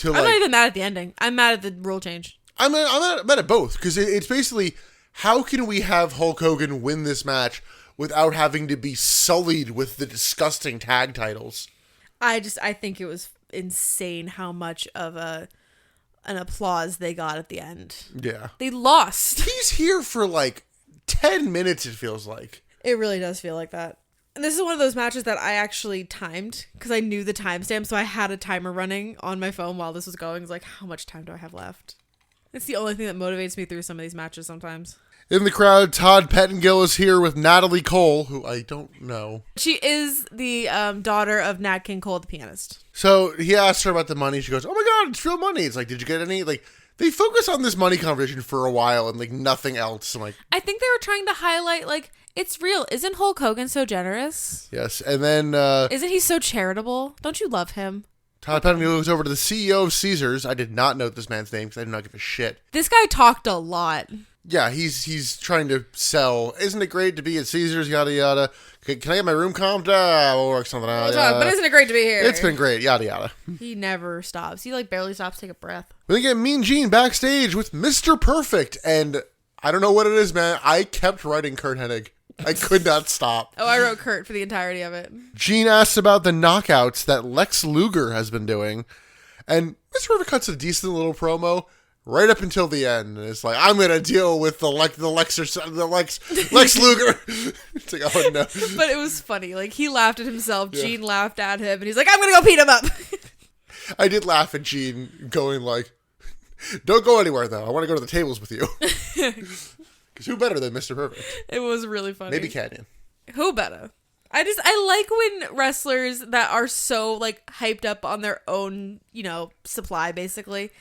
I'm not even mad at the ending. I'm mad at the rule change. I'm mad at both, because it's basically, how can we have Hulk Hogan win this match without having to be sullied with the disgusting tag titles? I think it was insane how much of an applause they got at the end. Yeah. They lost. He's here for like 10 minutes, it feels like. It really does feel like that. And this is one of those matches that I actually timed because I knew the timestamp, so I had a timer running on my phone while this was going. It's like, how much time do I have left? It's the only thing that motivates me through some of these matches sometimes. In the crowd, Todd Pettengill is here with Natalie Cole, who I don't know. She is the daughter of Nat King Cole, the pianist. So he asked her about the money. She goes, "Oh my God, it's real money." It's like, "Did you get any?" Like, they focus on this money conversation for a while and like nothing else. I'm like, I think they were trying to highlight like, it's real. Isn't Hulk Hogan so generous? yes. And then Isn't he so charitable? Don't you love him? Todd Pettengill goes over to the CEO of Caesars. I did not note this man's name because I did not give a shit. This guy talked a lot. Yeah, he's trying to sell. Isn't it great to be at Caesars? Yada yada. Can I get my room comped? We'll work something out. But isn't it great to be here? It's been great. Yada yada. He never stops. He like barely stops to take a breath. We then get Mean Gene backstage with Mr. Perfect, and I don't know what it is, man. I kept writing Kurt Hennig. I could not stop. Oh, I wrote Kurt for the entirety of it. Gene asks about the knockouts that Lex Luger has been doing, and Mr. Perfect cuts a decent little promo right up until the end. And it's like, I'm gonna deal with Lex Luger. It's like, oh no. But it was funny. Like, he laughed at himself. Yeah. Gene laughed at him, and he's like, I'm gonna go beat him up. I did laugh at Gene going like, don't go anywhere though. I want to go to the tables with you. Because who better than Mr. Perfect? It was really funny. Maybe Canyon. Who better? I like when wrestlers that are so like hyped up on their own, supply basically,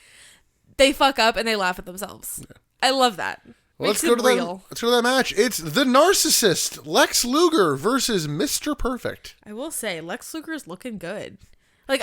they fuck up and they laugh at themselves. Yeah. I love that. Well, let's go to that match. It's the narcissist, Lex Luger versus Mr. Perfect. I will say, Lex Luger is looking good. Like,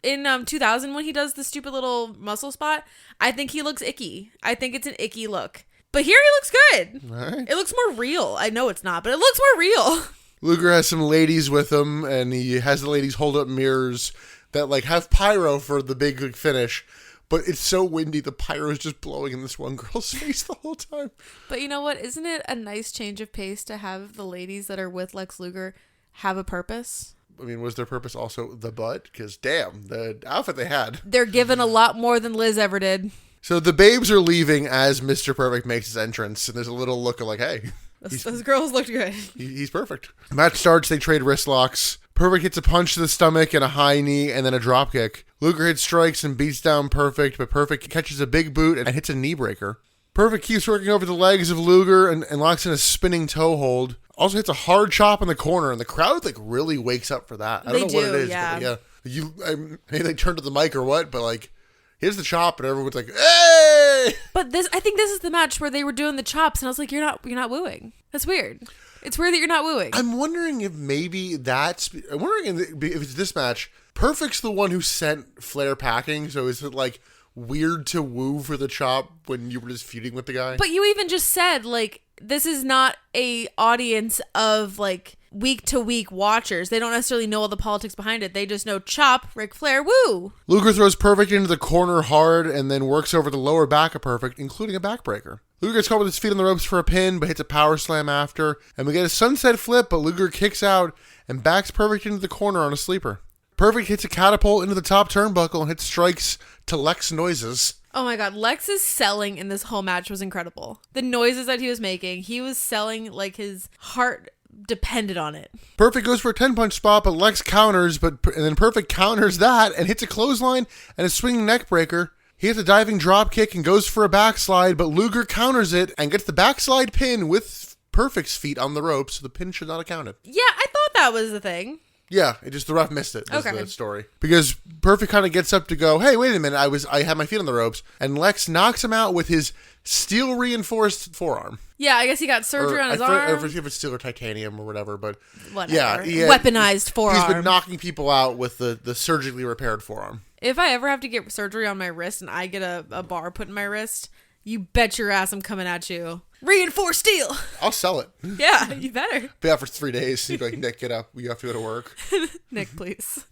in 2000 when he does the stupid little muscle spot, I think he looks icky. I think it's an icky look. But here he looks good. All right. It looks more real. I know it's not, but it looks more real. Luger has some ladies with him, and he has the ladies hold up mirrors that like have pyro for the big finish. But it's so windy, the pyro is just blowing in this one girl's face the whole time. But you know what? Isn't it a nice change of pace to have the ladies that are with Lex Luger have a purpose? I mean, was their purpose also the butt? Because damn, the outfit they had. They're given a lot more than Liz ever did. So the babes are leaving as Mr. Perfect makes his entrance, and there's a little look of like, hey. Those girls looked good. He's perfect. Match starts, they trade wrist locks. Perfect hits a punch to the stomach and a high knee and then a drop kick. Luger hits strikes and beats down Perfect, but Perfect catches a big boot and hits a knee breaker. Perfect keeps working over the legs of Luger and locks in a spinning toe hold. Also hits a hard chop in the corner, and the crowd like really wakes up for that. I don't know what it is, but yeah. Maybe they turned to the mic or what, but like, here's the chop, and everyone's like, hey! But I think this is the match where they were doing the chops, and I was like, you're not wooing. That's weird. It's weird that you're not wooing. I'm wondering if maybe if it's this match, Perfect's the one who sent Flair packing, so is it like weird to woo for the chop when you were just feuding with the guy? But you even just said, like, this is not a audience of, like, week-to-week watchers. They don't necessarily know all the politics behind it. They just know chop, Ric Flair, woo! Luger throws Perfect into the corner hard and then works over the lower back of Perfect, including a backbreaker. Luger gets caught with his feet on the ropes for a pin, but hits a power slam after. And we get a sunset flip, but Luger kicks out and backs Perfect into the corner on a sleeper. Perfect hits a catapult into the top turnbuckle and hits strikes to Lex noises. Oh my God, Lex's selling in this whole match was incredible. The noises that he was making, he was selling like his heart depended on it. Perfect goes for a 10-punch spot, but Lex counters, and then Perfect counters that and hits a clothesline and a swinging neck breaker. He hits a diving drop kick and goes for a backslide, but Luger counters it and gets the backslide pin with Perfect's feet on the ropes, so the pin should not have counted. Yeah, I thought that was the thing. Yeah, it just the ref missed it. That's Okay. the story. Because Perfect kind of gets up to go, hey, wait a minute, I had my feet on the ropes, and Lex knocks him out with his steel reinforced forearm. Yeah, I guess he got surgery on his I arm. forget if it's steel or titanium or whatever, but Whatever. yeah, Weaponized forearm. He's been knocking people out with the surgically repaired forearm. If I ever have to get surgery on my wrist and I get a bar put in my wrist, you bet your ass I'm coming at you. Reinforced steel. I'll sell it. Yeah, you better. Be out for 3 days. You'd be like, Nick, get up. You have to go to work. Nick, please.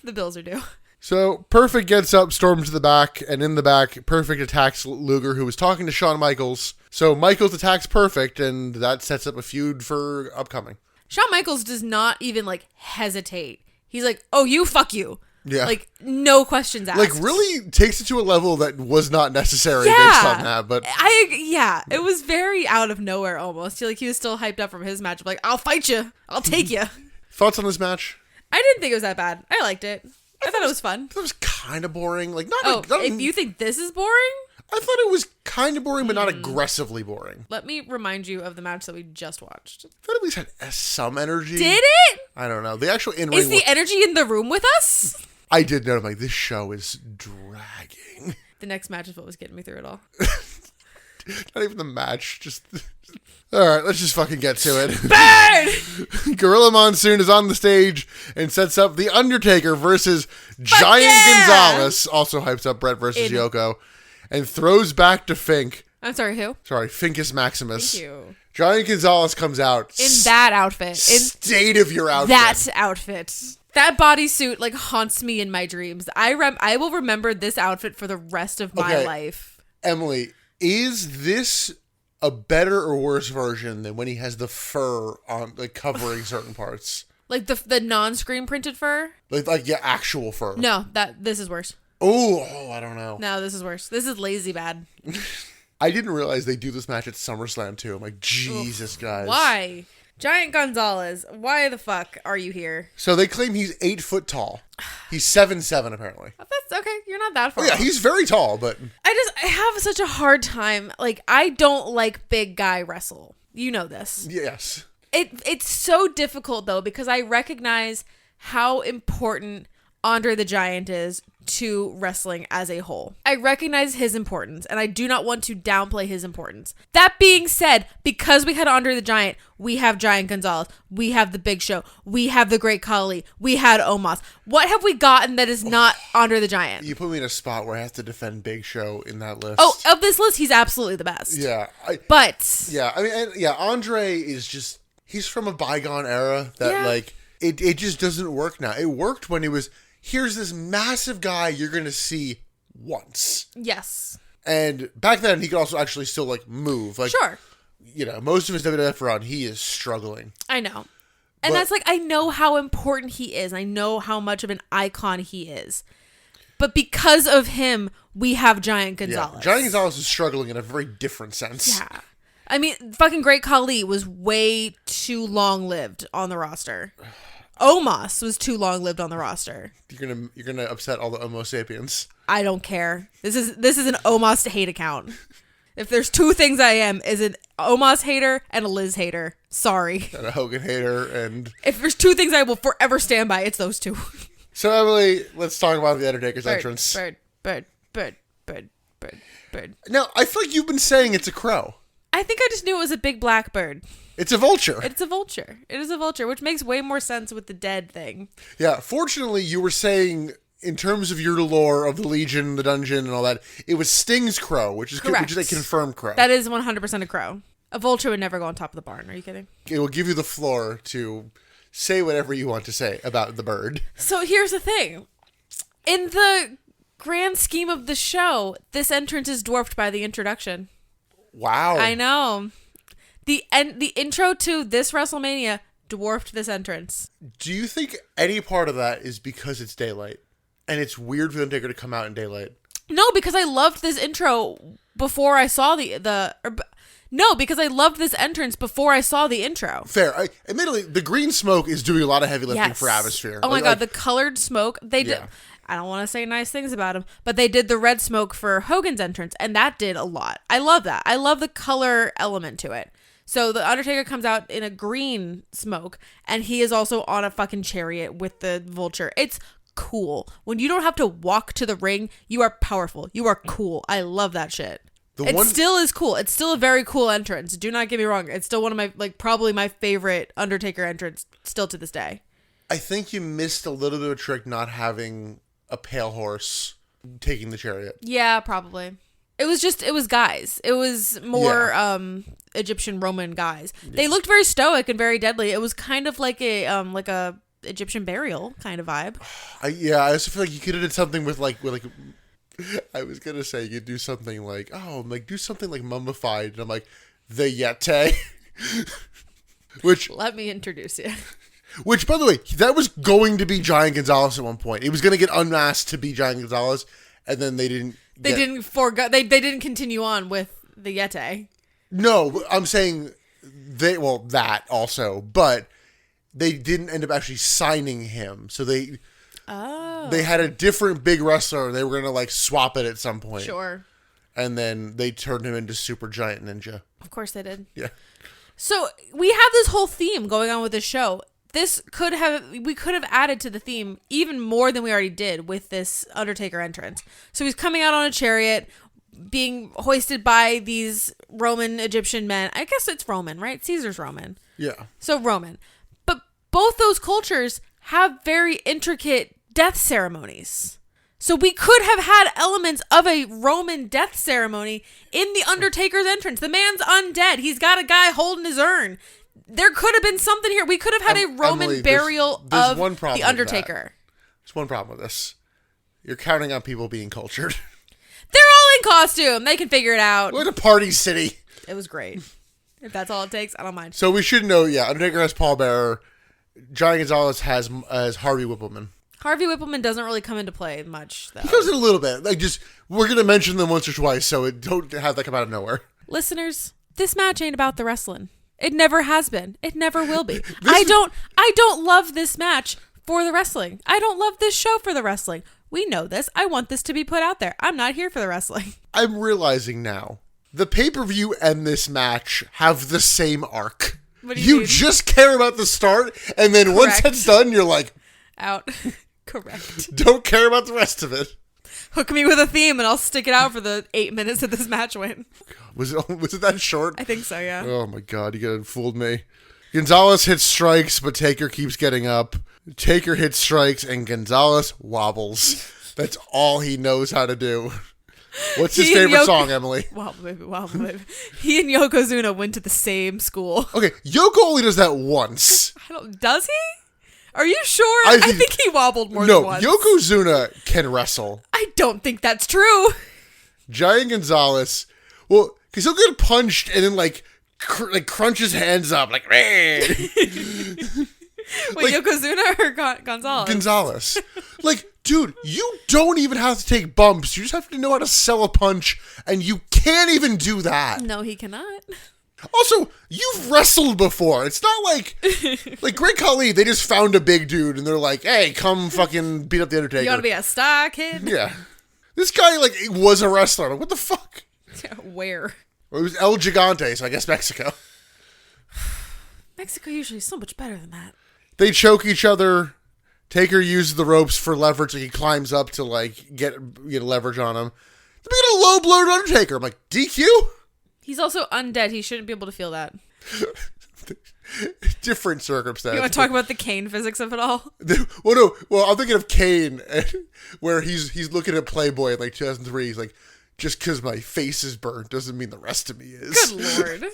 The bills are due. So Perfect gets up, storms to the back, and in the back, Perfect attacks Luger, who was talking to Shawn Michaels. So Michaels attacks Perfect, and that sets up a feud for upcoming. Shawn Michaels does not even, hesitate. He's like, oh, fuck you. Yeah. No questions asked. Really takes it to a level that was not necessary based on that, but... it was very out of nowhere almost. He was still hyped up from his match. I'll fight you. I'll take you. Thoughts on this match? I didn't think it was that bad. I liked it. I thought it was fun. That was kind of boring. If you think this is boring? I thought it was kind of boring, but not aggressively boring. Let me remind you of the match that we just watched. I thought it at least had some energy. Did it? I don't know. The actual in-ring... Is the energy in the room with us? I did note, this show is dragging. The next match is what was getting me through it all. Not even the match, just... Alright, let's just fucking get to it. Burn! Gorilla Monsoon is on the stage and sets up The Undertaker versus Giant Gonzalez, also hypes up Brett versus Yoko, and throws back to Fink. I'm sorry, who? Sorry, Finkus Maximus. Thank you. Giant Gonzalez comes out. In that outfit. State of your outfit. That outfit. That bodysuit haunts me in my dreams. I will remember this outfit for the rest of my life. Emily, is this a better or worse version than when he has the fur on, covering certain parts? The non-screen printed fur? Actual fur. No, this is worse. Oh, I don't know. No, this is worse. This is lazy bad. I didn't realize they do this match at SummerSlam too. I'm like, Jesus, guys. Why? Giant Gonzalez, why the fuck are you here? So they claim he's 8 foot tall. He's 7'7", apparently. That's okay. You're not that far. Oh, yeah, he's very tall, but... I have such a hard time. I don't like big guy wrestle. You know this. Yes. It's so difficult, though, because I recognize how important Andre the Giant is to wrestling as a whole. I recognize his importance, and I do not want to downplay his importance. That being said, because we had Andre the Giant, we have Giant Gonzalez, we have the Big Show, we have the Great Khali, we had Omos. What have we gotten that is not Andre the Giant? You put me in a spot where I have to defend Big Show in that list. Oh, of this list, he's absolutely the best. Yeah. Andre is just... He's from a bygone era that, it just doesn't work now. It worked when it was... Here's this massive guy you're going to see once. Yes. And back then, he could also actually still, move. Sure. Most of his WWF run, he is struggling. I know. And that's I know how important he is. I know how much of an icon he is. But because of him, we have Giant Gonzalez. Yeah. Giant Gonzalez is struggling in a very different sense. Yeah. I mean, fucking Great Khali was way too long-lived on the roster. Omos was too long-lived on the roster. You're gonna upset all the Homo sapiens. I don't care. This is an Omos hate account. If there's two things I am, is an Omos hater and a Liz hater. Sorry. And a Hogan hater, and... If there's two things I will forever stand by, it's those two. So, Emily, let's talk about The Undertaker's entrance. Bird. Now, I feel like you've been saying it's a crow. I think I just knew it was a big black bird. It's a vulture. It's a vulture. It is a vulture, which makes way more sense with the dead thing. Yeah, fortunately, you were saying, in terms of your lore of the Legion, the dungeon, and all that, it was Sting's crow, which is a confirmed crow. That is 100% a crow. A vulture would never go on top of the barn. Are you kidding? It will give you the floor to say whatever you want to say about the bird. So here's the thing. In the grand scheme of the show, this entrance is dwarfed by the introduction. Wow. I know. The intro to this WrestleMania dwarfed this entrance. Do you think any part of that is because it's daylight? And it's weird for the Undertaker to come out in daylight? No, because I loved this intro before I saw No, because I loved this entrance before I saw the intro. Fair. Admittedly, the green smoke is doing a lot of heavy lifting for atmosphere. Oh my God, the colored smoke. They did. I don't want to say nice things about him, but they did the red smoke for Hogan's entrance, and that did a lot. I love that. I love the color element to it. So the Undertaker comes out in a green smoke, and he is also on a fucking chariot with the Vulture. It's cool. When you don't have to walk to the ring, you are powerful. You are cool. I love that shit. Still is cool. It's still a very cool entrance. Do not get me wrong. It's still one of my, like, probably my favorite Undertaker entrance still to this day. I think you missed a little bit of a trick not having a pale horse taking the chariot. Yeah, probably. It was guys. It was more Egyptian Roman guys. Yeah. They looked very stoic and very deadly. It was kind of like a Egyptian burial kind of vibe. I also feel like you could have did something with like I was gonna say you could do something like do something like mummified, and I'm like the Yeti. Which let me introduce you. Which, by the way, that was going to be Giant Gonzalez at one point. He was going to get unmasked to be Giant Gonzalez, and then they didn't. They didn't continue on with the Yeti. No, I'm saying that also, but they didn't end up actually signing him. So they had a different big wrestler, and they were going to like swap it at some point. Sure. And then they turned him into Super Giant Ninja. Of course they did. Yeah. So we have this whole theme going on with this show. We could have added to the theme even more than we already did with this Undertaker entrance. So he's coming out on a chariot, being hoisted by these Roman Egyptian men. I guess it's Roman, right? Caesar's Roman. Yeah. So Roman. But both those cultures have very intricate death ceremonies. So we could have had elements of a Roman death ceremony in the Undertaker's entrance. The man's undead. He's got a guy holding his urn. There could have been something here. We could have had a Roman Emily, burial there's of the Undertaker. There's one problem with this. You're counting on people being cultured. They're all in costume. They can figure it out. We're in a party city. It was great. If that's all it takes, I don't mind. So we should know, Undertaker has Paul Bearer. Giant Gonzalez has Harvey Whippleman. Harvey Whippleman doesn't really come into play much, though. He comes in a little bit. We're going to mention them once or twice, so don't have that come out of nowhere. Listeners, this match ain't about the wrestling. It never has been. It never will be. I don't love this match for the wrestling. I don't love this show for the wrestling. We know this. I want this to be put out there. I'm not here for the wrestling. I'm realizing now, the pay-per-view and this match have the same arc. What do you mean? Just care about the start, and then once it's done, you're like... out. Correct. Don't care about the rest of it. Hook me with a theme and I'll stick it out for the 8 minutes that this match went. Was it that short? I think so, yeah. Oh my god, you fooled me. Gonzalez hits strikes, but Taker keeps getting up. Taker hits strikes, and Gonzalez wobbles. That's all he knows how to do. What's his favorite song, Emily? Wobble baby, wobble baby. He and Yokozuna went to the same school. Okay, Yoko only does that once. Does he? Are you sure? I think he wobbled more than once. No, Yokozuna can wrestle. I don't think that's true. Giant Gonzalez, well, because he'll get punched and then crunch his hands up Wait, Yokozuna or Gonzalez? Gonzalez. Dude, you don't even have to take bumps. You just have to know how to sell a punch, and you can't even do that. No, he cannot. Also, you've wrestled before. It's not like Great Khali, they just found a big dude and they're like, hey, come fucking beat up the Undertaker. You want to be a star kid? Yeah. This guy, was a wrestler. What the fuck? Where? Well, it was El Gigante, so I guess Mexico. Mexico usually is so much better than that. They choke each other. Taker uses the ropes for leverage. He climbs up to, get leverage on him. Then we get a low blow to Undertaker. I'm like, DQ? He's also undead. He shouldn't be able to feel that. Different circumstance. You want to talk about the Kane physics of it all? Well, no. Well, I'm thinking of Kane, where he's looking at Playboy in 2003. He's like, just because my face is burnt doesn't mean the rest of me is. Good Lord.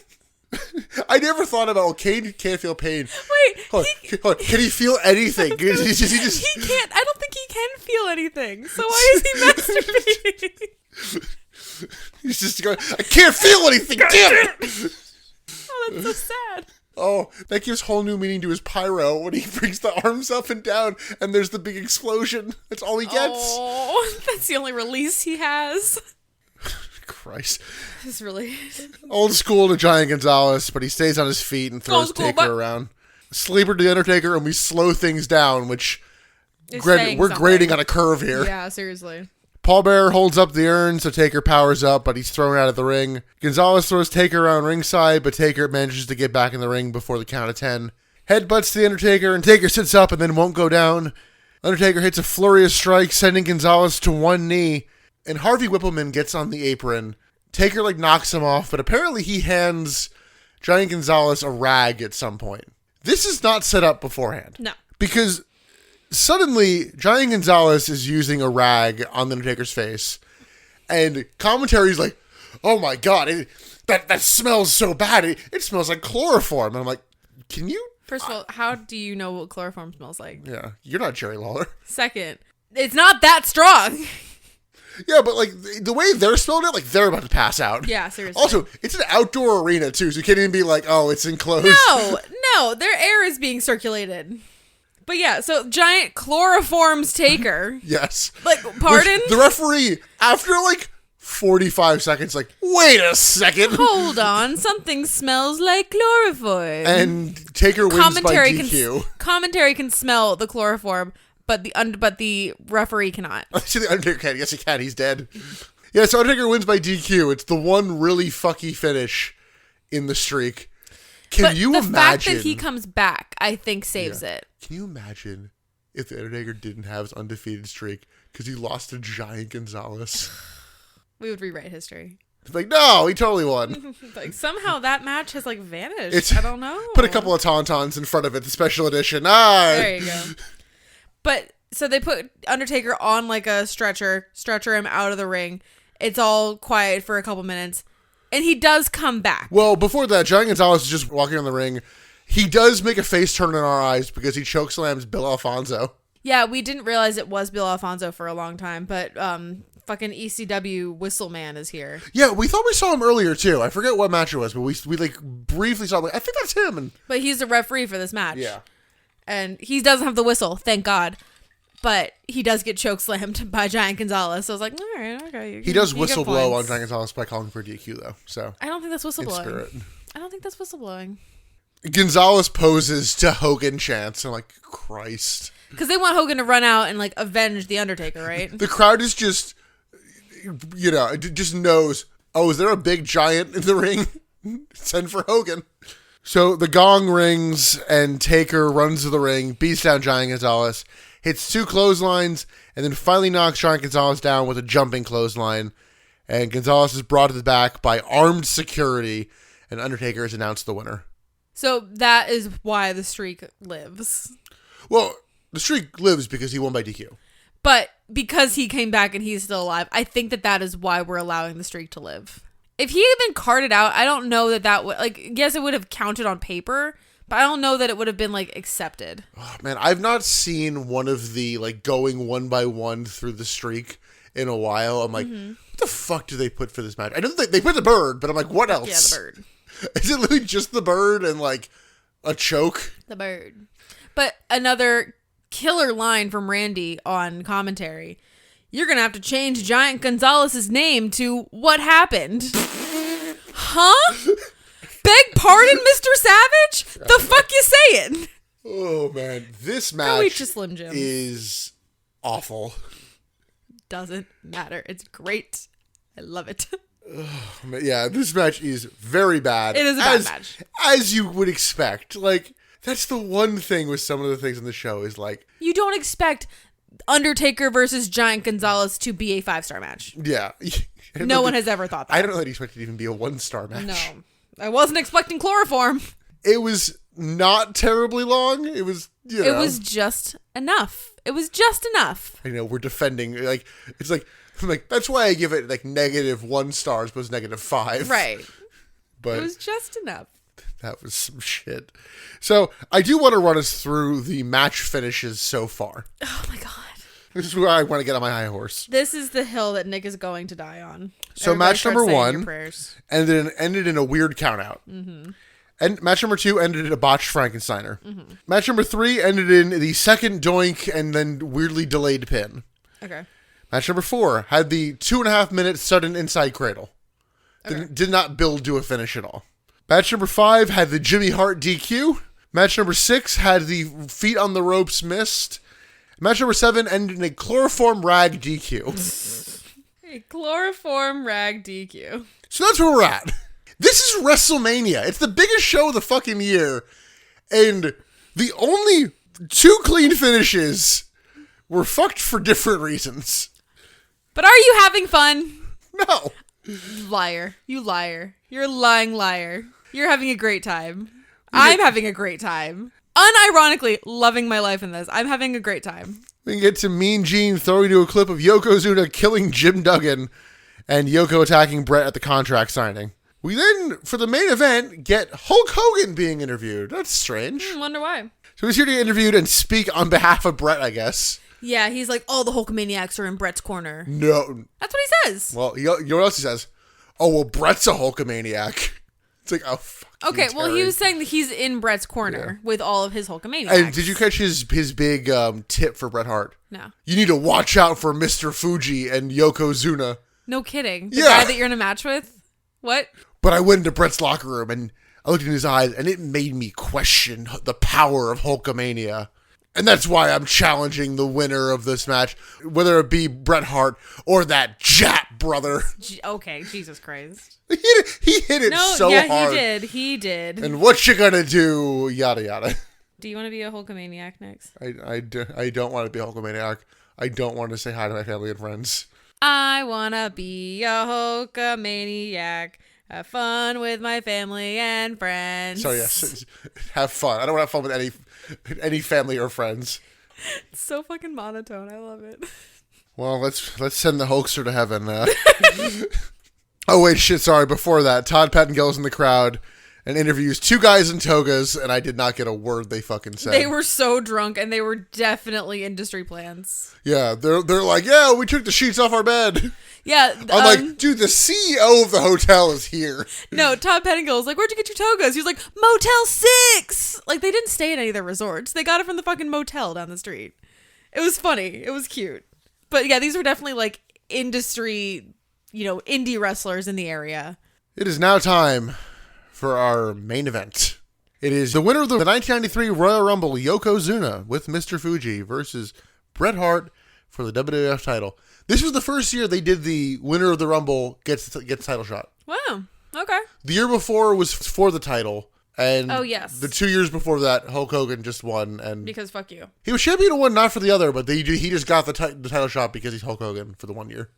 I never thought about, Kane can't feel pain. Wait. Hold on. Can he feel anything? He can't. I don't think he can feel anything. So why is he masturbating? He's just going, I can't feel anything, damn it! Oh, that's so sad. Oh, that gives whole new meaning to his pyro when he brings the arms up and down and there's the big explosion. That's all he gets. Oh, that's the only release he has. Christ. It's really... Old school to Giant Gonzalez, but he stays on his feet and throws Taker around. Sleeper to the Undertaker, and we slow things down, which we're grading on a curve here. Yeah, seriously. Paul Bearer holds up the urn, so Taker powers up, but he's thrown out of the ring. Gonzalez throws Taker around ringside, but Taker manages to get back in the ring before the count of 10. Headbutts the Undertaker, and Taker sits up and then won't go down. Undertaker hits a flurry of strikes, sending Gonzalez to one knee, and Harvey Whippleman gets on the apron. Taker, knocks him off, but apparently he hands Giant Gonzalez a rag at some point. This is not set up beforehand. No. Because suddenly, Giant Gonzalez is using a rag on the Undertaker's face, and commentary's like, oh my god, that smells so bad. It smells like chloroform. And I'm like, can you... First of all, how do you know what chloroform smells like? Yeah, you're not Jerry Lawler. Second, it's not that strong. Yeah, but the way they're spelling it, they're about to pass out. Yeah, seriously. Also, it's an outdoor arena too, so you can't even be like, oh, it's enclosed. No, their air is being circulated. But yeah, so Giant chloroforms Taker. Yes. Pardon? Which the referee, after 45 seconds, wait a second. Hold on, something smells like chloroform. And Taker wins by DQ. Commentary can smell the chloroform, but the referee cannot. I see the Undertaker can. Yes, he can. He's dead. Yeah, so Undertaker wins by DQ. It's the one really fucky finish in the streak. Can you imagine? The fact that he comes back, I think, saves it. Can you imagine if the Undertaker didn't have his undefeated streak because he lost to Giant Gonzalez? We would rewrite history. No, he totally won. Somehow that match has vanished. I don't know. Put a couple of tauntauns in front of it, the special edition. There you go. But so they put Undertaker on a stretcher him out of the ring. It's all quiet for a couple minutes. And he does come back. Well, before that, Giant Gonzalez is just walking on the ring. He does make a face turn in our eyes because he chokeslams Bill Alfonso. Yeah, we didn't realize it was Bill Alfonso for a long time, but fucking ECW Whistle Man is here. Yeah, we thought we saw him earlier too. I forget what match it was, but we briefly saw him. I think that's him. But he's the referee for this match. Yeah. And he doesn't have the whistle, thank God. But he does get chokeslammed by Giant Gonzalez. So I was like, all right, okay. He does whistle blow on Giant Gonzalez by calling for a DQ, though. So I don't think that's whistleblowing. I don't think that's whistleblowing. Gonzalez poses to Hogan chants. I'm like, Christ. Because they want Hogan to run out and avenge the Undertaker, right? The crowd is just, it just knows, oh, is there a big giant in the ring? Send for Hogan. So the gong rings and Taker runs to the ring, beats down Giant Gonzalez, hits 2 clotheslines, and then finally knocks Giant Gonzalez down with a jumping clothesline. And Gonzalez is brought to the back by armed security, and Undertaker is announced the winner. So that is why the streak lives. Well, the streak lives because he won by DQ. But because he came back and he's still alive, I think that is why we're allowing the streak to live. If he had been carted out, I don't know that would, yes, it would have counted on paper, but I don't know that it would have been, accepted. Oh, man, I've not seen one of the, going one by one through the streak in a while. I'm like, what the fuck do they put for this match? I know they put the bird, but I'm like, what else? Yeah, the bird. Is it literally just the bird and, a choke? The bird. But another killer line from Randy on commentary. You're going to have to change Giant Gonzalez's name to What Happened. Huh? Beg pardon, Mr. Savage? The fuck you saying? Oh, man. This match Slim Jim. is awful. Doesn't matter. It's great. I love it. Yeah, this match is very bad. It is a bad match. As you would expect. That's the one thing with some of the things on the show is you don't expect Undertaker versus Giant Gonzalez to be a 5-star match. Yeah. No one has ever thought that. I don't know that he expected it to even be a 1-star match. No. I wasn't expecting chloroform. It was not terribly long. It was, It was just enough. It was just enough. I know, we're defending, it's that's why I give it -1 star as opposed to -5. Right. But it was just enough. That was some shit. So I do want to run us through the match finishes so far. Oh my God. This is where I want to get on my high horse. This is the hill that Nick is going to die on. So match number 1 ended in a weird countout. Mm-hmm. And match number 2 ended in a botched Frankensteiner. Mm-hmm. Match number 3 ended in the second doink and then weirdly delayed pin. Okay. Match number 4 had the 2.5 minute sudden inside cradle. Okay. Did not build to a finish at all. Match number 5 had the Jimmy Hart DQ. Match number 6 had the feet on the ropes missed. Match number 7 ended in a chloroform rag DQ. A chloroform rag DQ. So that's where we're at. This is WrestleMania. It's the biggest show of the fucking year. And the only 2 clean finishes were fucked for different reasons. But are you having fun? No. Liar. You liar. You're a lying liar. You're having a great time. I'm having a great time. Unironically, loving my life in this. I'm having a great time. We can get to Mean Gene throwing to a clip of Yokozuna killing Jim Duggan and Yoko attacking Brett at the contract signing. We then, for the main event, get Hulk Hogan being interviewed. That's strange. Wonder why. So he's here to get interviewed and speak on behalf of Brett, I guess. Yeah, he's like, all the Hulkamaniacs are in Brett's corner. No. That's what he says. Well, you know what else he says? Oh, well, Brett's a Hulkamaniac. It's like, oh, fuck. Okay, well, he was saying that he's in Brett's corner with all of his Hulkamaniacs. And did you catch his big tip for Bret Hart? No. You need to watch out for Mr. Fuji and Yokozuna. No kidding. The guy that you're in a match with? What? But I went into Brett's locker room and I looked in his eyes and it made me question the power of Hulkamania. And that's why I'm challenging the winner of this match, whether it be Bret Hart or that Jap brother. Okay, Jesus Christ. He hit it so hard. He did. And what you gonna do, yada yada. Do you want to be a Hulkamaniac next? I don't want to be a Hulkamaniac. I don't want to say hi to my family and friends. I want to be a Hulkamaniac. Have fun with my family and friends. So yes, have fun. I don't want to have fun with any family or friends. It's so fucking monotone. I love it. Well, let's send the Hulkster to heaven. Oh wait, shit. Sorry. Before that, Todd Pettingill's in the crowd and interviews 2 guys in togas, and I did not get a word they fucking said. They were so drunk, and they were definitely industry plans. Yeah, they're like, yeah, we took the sheets off our bed. Yeah, I'm like, dude, the CEO of the hotel is here. No, Todd Pettingill was like, where'd you get your togas? He was like, Motel 6! Like, they didn't stay at any of their resorts. They got it from the fucking motel down the street. It was funny. It was cute. But yeah, these were definitely like industry, indie wrestlers in the area. It is now time for our main event. It is the winner of the 1993 Royal Rumble, Yokozuna, with Mr. Fuji versus Bret Hart for the WWF title. This was the first year they did the winner of the Rumble gets the title shot. Wow. Okay. The year before was for the title. And oh, yes. The 2 years before that, Hulk Hogan just won. And because fuck you. He was champion of one, not for the other, but he just got the title shot because he's Hulk Hogan for the 1 year.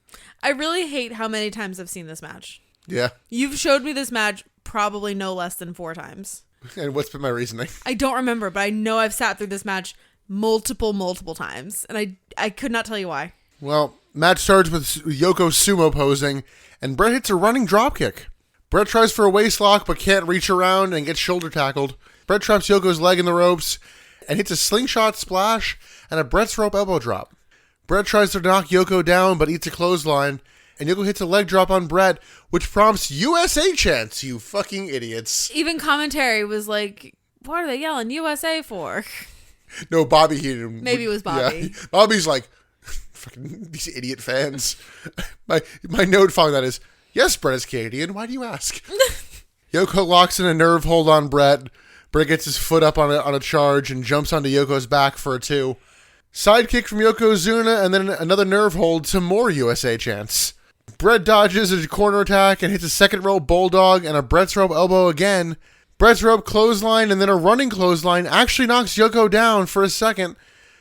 I really hate how many times I've seen this match. Yeah. You've showed me this match probably no less than 4 times. And what's been my reasoning? I don't remember, but I know I've sat through this match multiple times. And I could not tell you why. Well, match starts with Yoko sumo posing, and Bret hits a running dropkick. Bret tries for a waist lock, but can't reach around and gets shoulder tackled. Bret traps Yoko's leg in the ropes and hits a slingshot splash and a Bret's rope elbow drop. Bret tries to knock Yoko down, but eats a clothesline, and Yoko hits a leg drop on Bret, which prompts USA chants, you fucking idiots. Even commentary was like, what are they yelling USA for? No, Bobby here. Maybe it was Bobby. Yeah, Bobby's like, fucking these idiot fans. My note following that is, yes, Bret is Canadian. Why do you ask? Yoko locks in a nerve hold on Bret. Bret gets his foot up on a charge and jumps onto Yoko's back for a 2. Sidekick from Yokozuna and then another nerve hold to more USA chants. Bret dodges a corner attack and hits a second rope bulldog and a Bret's rope elbow again. Bret's rope clothesline and then a running clothesline actually knocks Yoko down for a second.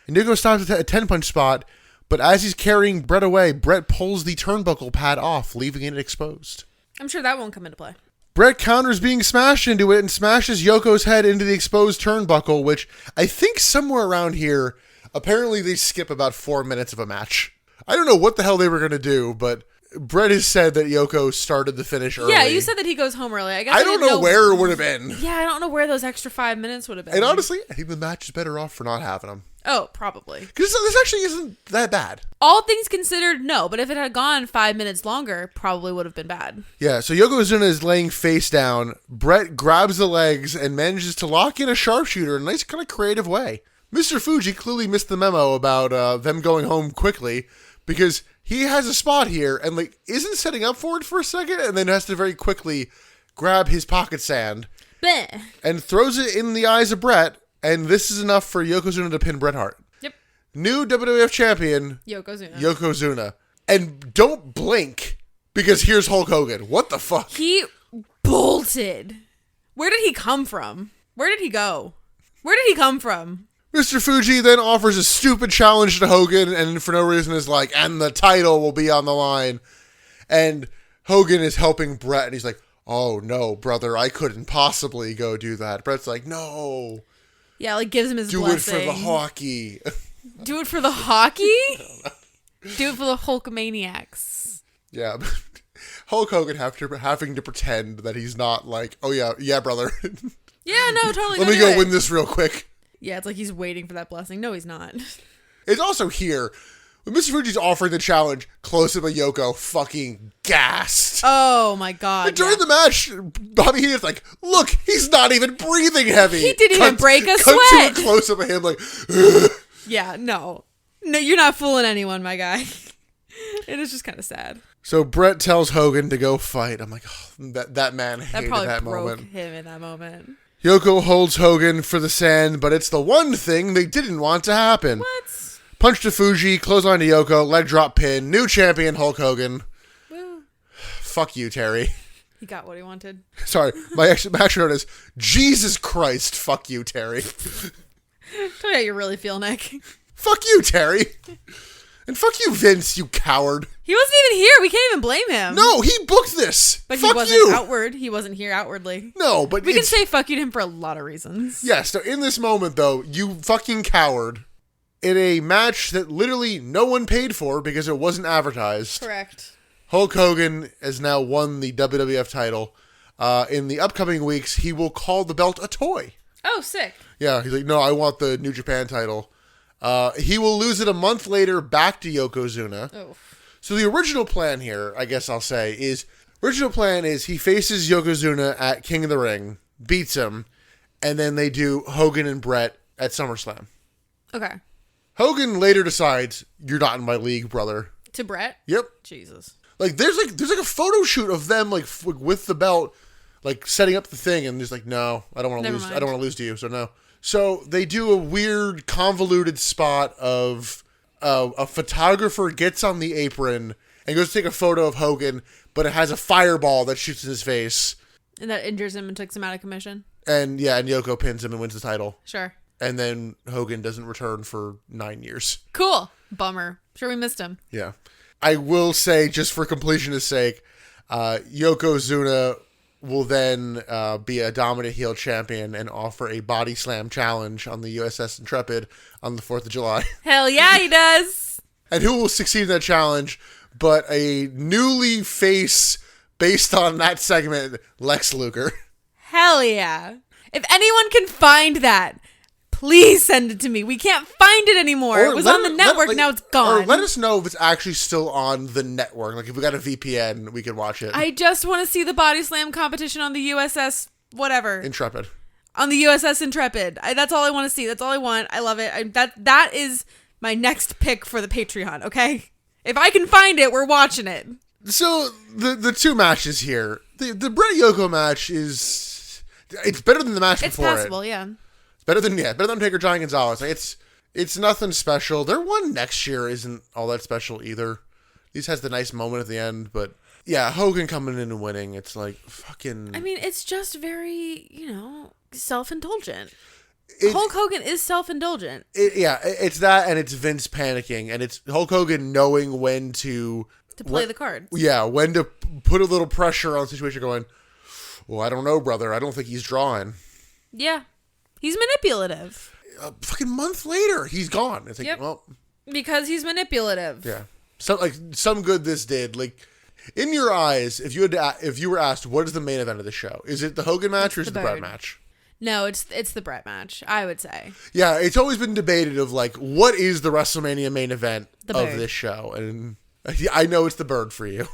And Yoko stops at a 10-punch spot. But as he's carrying Bret away, Bret pulls the turnbuckle pad off, leaving it exposed. I'm sure that won't come into play. Bret counters being smashed into it and smashes Yoko's head into the exposed turnbuckle, which I think somewhere around here, apparently they skip about 4 minutes of a match. I don't know what the hell they were going to do, but Bret has said that Yoko started the finish early. Yeah, you said that he goes home early. I don't know where it would have been. Yeah, I don't know where those extra 5 minutes would have been. And honestly, I think the match is better off for not having them. Oh, probably. Because this actually isn't that bad. All things considered, no. But if it had gone 5 minutes longer, probably would have been bad. Yeah, so Yokozuna is laying face down. Bret grabs the legs and manages to lock in a sharpshooter in a nice kind of creative way. Mr. Fuji clearly missed the memo about them going home quickly because he has a spot here and isn't setting up for it for a second and then has to very quickly grab his pocket sand Bleh. and throws it in the eyes of Bret. And this is enough for Yokozuna to pin Bret Hart. Yep. new WWF champion, Yokozuna. And don't blink, because here's Hulk Hogan. What the fuck? He bolted. Where did he come from? Where did he go? Where did he come from? Mr. Fuji then offers a stupid challenge to Hogan, and for no reason is like, and the title will be on the line. And Hogan is helping Brett, and he's like, oh no, brother, I couldn't possibly go do that. Brett's like, no. Yeah, like gives him his blessing. Do it for the hockey. Do it for the hockey? Do it for the Hulkamaniacs. Yeah. Hulk Hogan having to pretend that he's not like, oh yeah, brother. Yeah, no, totally. Let me go win this real quick. Yeah, it's like he's waiting for that blessing. No, he's not. It's also here. When Mr. Fuji's offering the challenge, close up of Yoko, fucking gassed. Oh my god. And during the match, Bobby Heenan's like, look, he's not even breathing heavy. He didn't even break a cut sweat. To a close up of him like, yeah, no. No, you're not fooling anyone, my guy. It is just kind of sad. So Brett tells Hogan to go fight. I'm like, oh, that man hated that moment. Him in that moment. Yoko holds Hogan for the sand, but it's the one thing they didn't want to happen. What? Punch to Fuji, clothesline to Yoko, leg drop pin, new champion Hulk Hogan. Woo. Fuck you, Terry. He got what he wanted. Sorry, my actual note is, Jesus Christ, fuck you, Terry. Tell you how you really feel, Nick. Fuck you, Terry. And fuck you, Vince, you coward. He wasn't even here. We can't even blame him. No, he booked this. But fuck he wasn't you. outward. He wasn't here outwardly. No, but we can say fuck you to him for a lot of reasons. Yes, so in this moment, though, you fucking coward. In a match that literally no one paid for because it wasn't advertised. Correct. Hulk Hogan has now won the WWF title. In the upcoming weeks, he will call the belt a toy. Oh, sick. Yeah, he's like, no, I want the New Japan title. He will lose it a month later back to Yokozuna. Oh. So the original plan here, I guess I'll say, is he faces Yokozuna at King of the Ring, beats him, and then they do Hogan and Brett at SummerSlam. Okay. Hogan later decides, you're not in my league, brother. To Brett? Yep. Jesus. There's a photo shoot of them with the belt, setting up the thing, and just like, no, I don't want to lose. I don't want to lose to you, so no. So they do a weird, convoluted spot of a photographer gets on the apron and goes to take a photo of Hogan, but it has a fireball that shoots in his face. And that injures him and takes him out of commission. And yeah, and Yoko pins him and wins the title. Sure. And then Hogan doesn't return for 9 years. Cool. Bummer. Sure we missed him. Yeah. I will say, just for completionist sake, Yokozuna will then be a dominant heel champion and offer a body slam challenge on the USS Intrepid on the 4th of July. Hell yeah, he does! And who will succeed in that challenge but a newly face based on that segment, Lex Luger. Hell yeah. If anyone can find that, please send it to me. We can't find it anymore. It was on the network, now it's gone. Or let us know if it's actually still on the network. If we got a VPN, we could watch it. I just want to see the body slam competition on the USS whatever. Intrepid. On the USS Intrepid. That's all I want to see. That's all I want. I love it. That is my next pick for the Patreon, okay? If I can find it, we're watching it. So, the two matches here. The Brett Yoko match it's better than the match before it. It's passable, yeah. Better than Taker Giant Gonzalez. It's nothing special. Their one next year isn't all that special either. At least has the nice moment at the end, but yeah, Hogan coming in and winning. It's like fucking. I mean, it's just very, self-indulgent. Hulk Hogan is self-indulgent. It's that, and it's Vince panicking, and it's Hulk Hogan knowing when to play the cards. Yeah, when to put a little pressure on the situation. Going, well, I don't know, brother. I don't think he's drawing. Yeah. He's manipulative. A fucking month later, he's gone. It's like, well, because he's manipulative. Yeah. So some good this did. In your eyes, if you were asked what is the main event of the show, is it the Hogan match or is it the Brett match? No, it's the Brett match, I would say. Yeah, it's always been debated of what is the WrestleMania main event of this show, and I know it's the bird for you,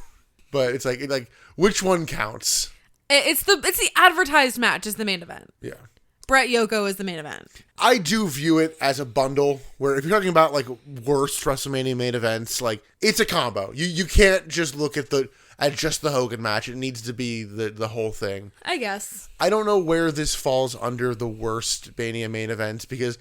but it's like which one counts? It's the advertised match is the main event. Yeah. Brett Yoko is the main event. I do view it as a bundle where if you're talking about worst WrestleMania main events, it's a combo. You can't just look at just the Hogan match. It needs to be the whole thing. I guess. I don't know where this falls under the worst Mania main events because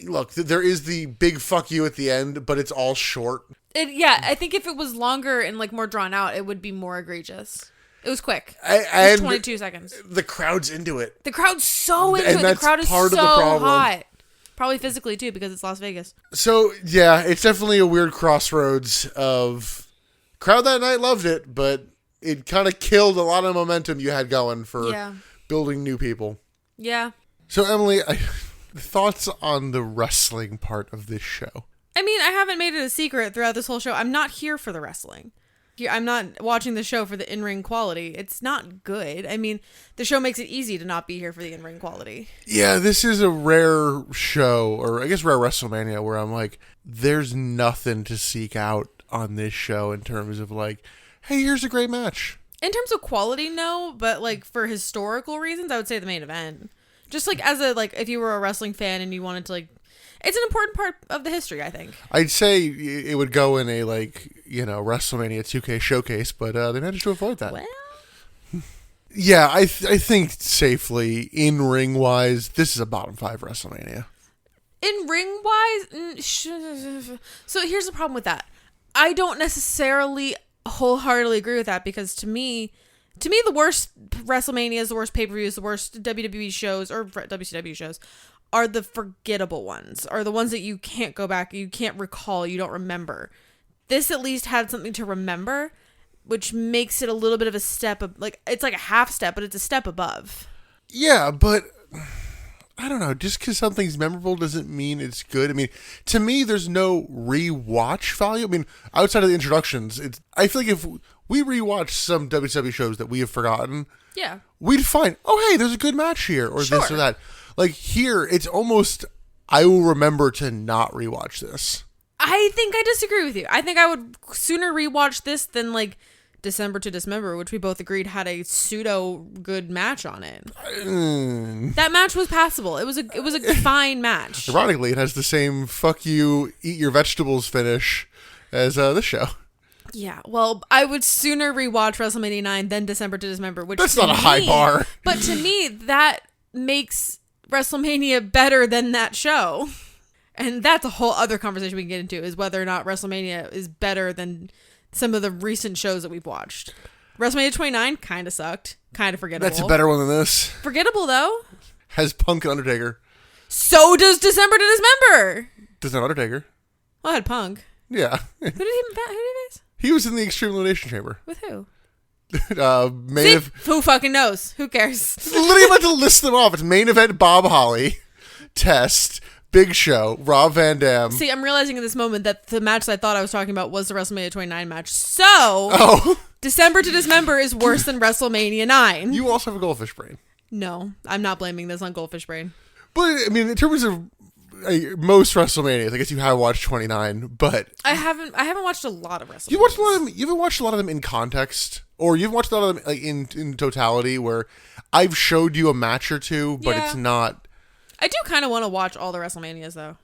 Look, there is the big fuck you at the end, but it's all short. I think if it was longer and like more drawn out, it would be more egregious. It was quick. It was 22 seconds. The crowd's into it. The crowd's so into and it. That's the crowd is part so of the problem. hot. Probably physically too, because it's Las Vegas. So yeah, it's definitely a weird crossroads of crowd that night loved it, but it kind of killed a lot of momentum you had going for building new people. Yeah. So Emily, thoughts on the wrestling part of this show? I mean, I haven't made it a secret throughout this whole show. I'm not here for the wrestling. I'm not watching the show for the in-ring quality. It's not good. I mean, the show makes it easy to not be here for the in-ring quality. Yeah, this is a rare show, or I guess rare WrestleMania, where I'm like, there's nothing to seek out on this show in terms of like, hey, here's a great match. In terms of quality, no, but like for historical reasons, I would say the main event. Just like as a, like, if you were a wrestling fan and you wanted to like, it's an important part of the history, I think. I'd say it would go in a, like, WrestleMania 2K showcase, but they managed to avoid that. Well, yeah, I think safely, in-ring wise, this is a bottom 5 WrestleMania. In ring wise, so here's the problem with that. I don't necessarily wholeheartedly agree with that, because to me, the worst WrestleManias, the worst pay-per-views, the worst WWE shows or WCW shows are the forgettable ones, are the ones that you can't go back, you can't recall, you don't remember. This at least had something to remember, which makes it a little bit of a step of, like, it's like a half step, but it's a step above. Yeah, but I don't know, just because something's memorable doesn't mean it's good. I mean, to me, there's no rewatch value. I mean, outside of the introductions, I feel like if we rewatch some WCW shows that we have forgotten, we'd find, oh, hey, there's a good match here, or this or that. Like, here, it's almost, I will remember to not rewatch this. I think I disagree with you. I think I would sooner rewatch this than, like, December to Dismember, which we both agreed had a pseudo good match on it. That match was passable. It was a fine match. Ironically, it has the same "fuck you, eat your vegetables" finish as this show. Yeah, well, I would sooner rewatch WrestleMania 9 than December to Dismember, which that's not a high bar. But to me, that makes WrestleMania better than that show. And that's a whole other conversation we can get into, is whether or not WrestleMania is better than some of the recent shows that we've watched. WrestleMania 29 kind of sucked. Kind of forgettable. That's a better one than this. Forgettable, though. Has Punk and Undertaker. So does December to Dismember. Does not Undertaker. Well, it had Punk. Yeah. Who did he face? He was in the Extreme Elimination Chamber. With who? Who fucking knows? Who cares? Literally about to list them off. It's main event Bob Holly, Test, Big Show, Rob Van Dam. See, I'm realizing in this moment that the match that I thought I was talking about was the WrestleMania 29 match. So, December to Dismember is worse than WrestleMania 9. You also have a goldfish brain. No, I'm not blaming this on goldfish brain. But, I mean, in terms of most WrestleManias, I guess you have watched 29, but I haven't watched a lot of WrestleMania. You haven't watched a lot of them in context, or you've watched a lot of them like in totality, where I've showed you a match or two, but it's not. I do kind of want to watch all the WrestleManias, though.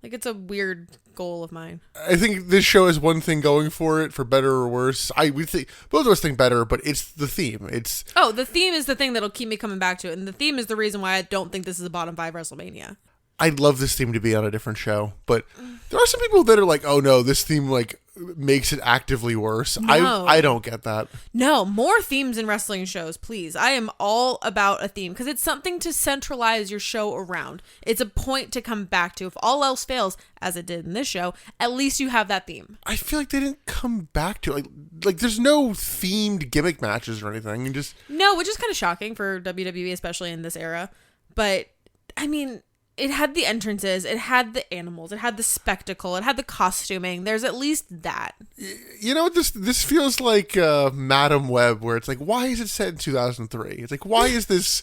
Like, it's a weird goal of mine. I think this show has one thing going for it, for better or worse. We think both of us think better, but it's the theme. The theme is the thing that'll keep me coming back to it, and the theme is the reason why I don't think this is a bottom 5 WrestleMania. I'd love this theme to be on a different show, but there are some people that are like, oh no, this theme like makes it actively worse. No. I don't get that. No, more themes in wrestling shows, please. I am all about a theme, because it's something to centralize your show around. It's a point to come back to. If all else fails, as it did in this show, at least you have that theme. I feel like they didn't come back to it. Like there's no themed gimmick matches or anything. No, which is kind of shocking for WWE, especially in this era. But, I mean, it had the entrances, it had the animals, it had the spectacle, it had the costuming. There's at least that. You know, this feels like Madam Web, where it's like, why is it set in 2003? It's like, why is this...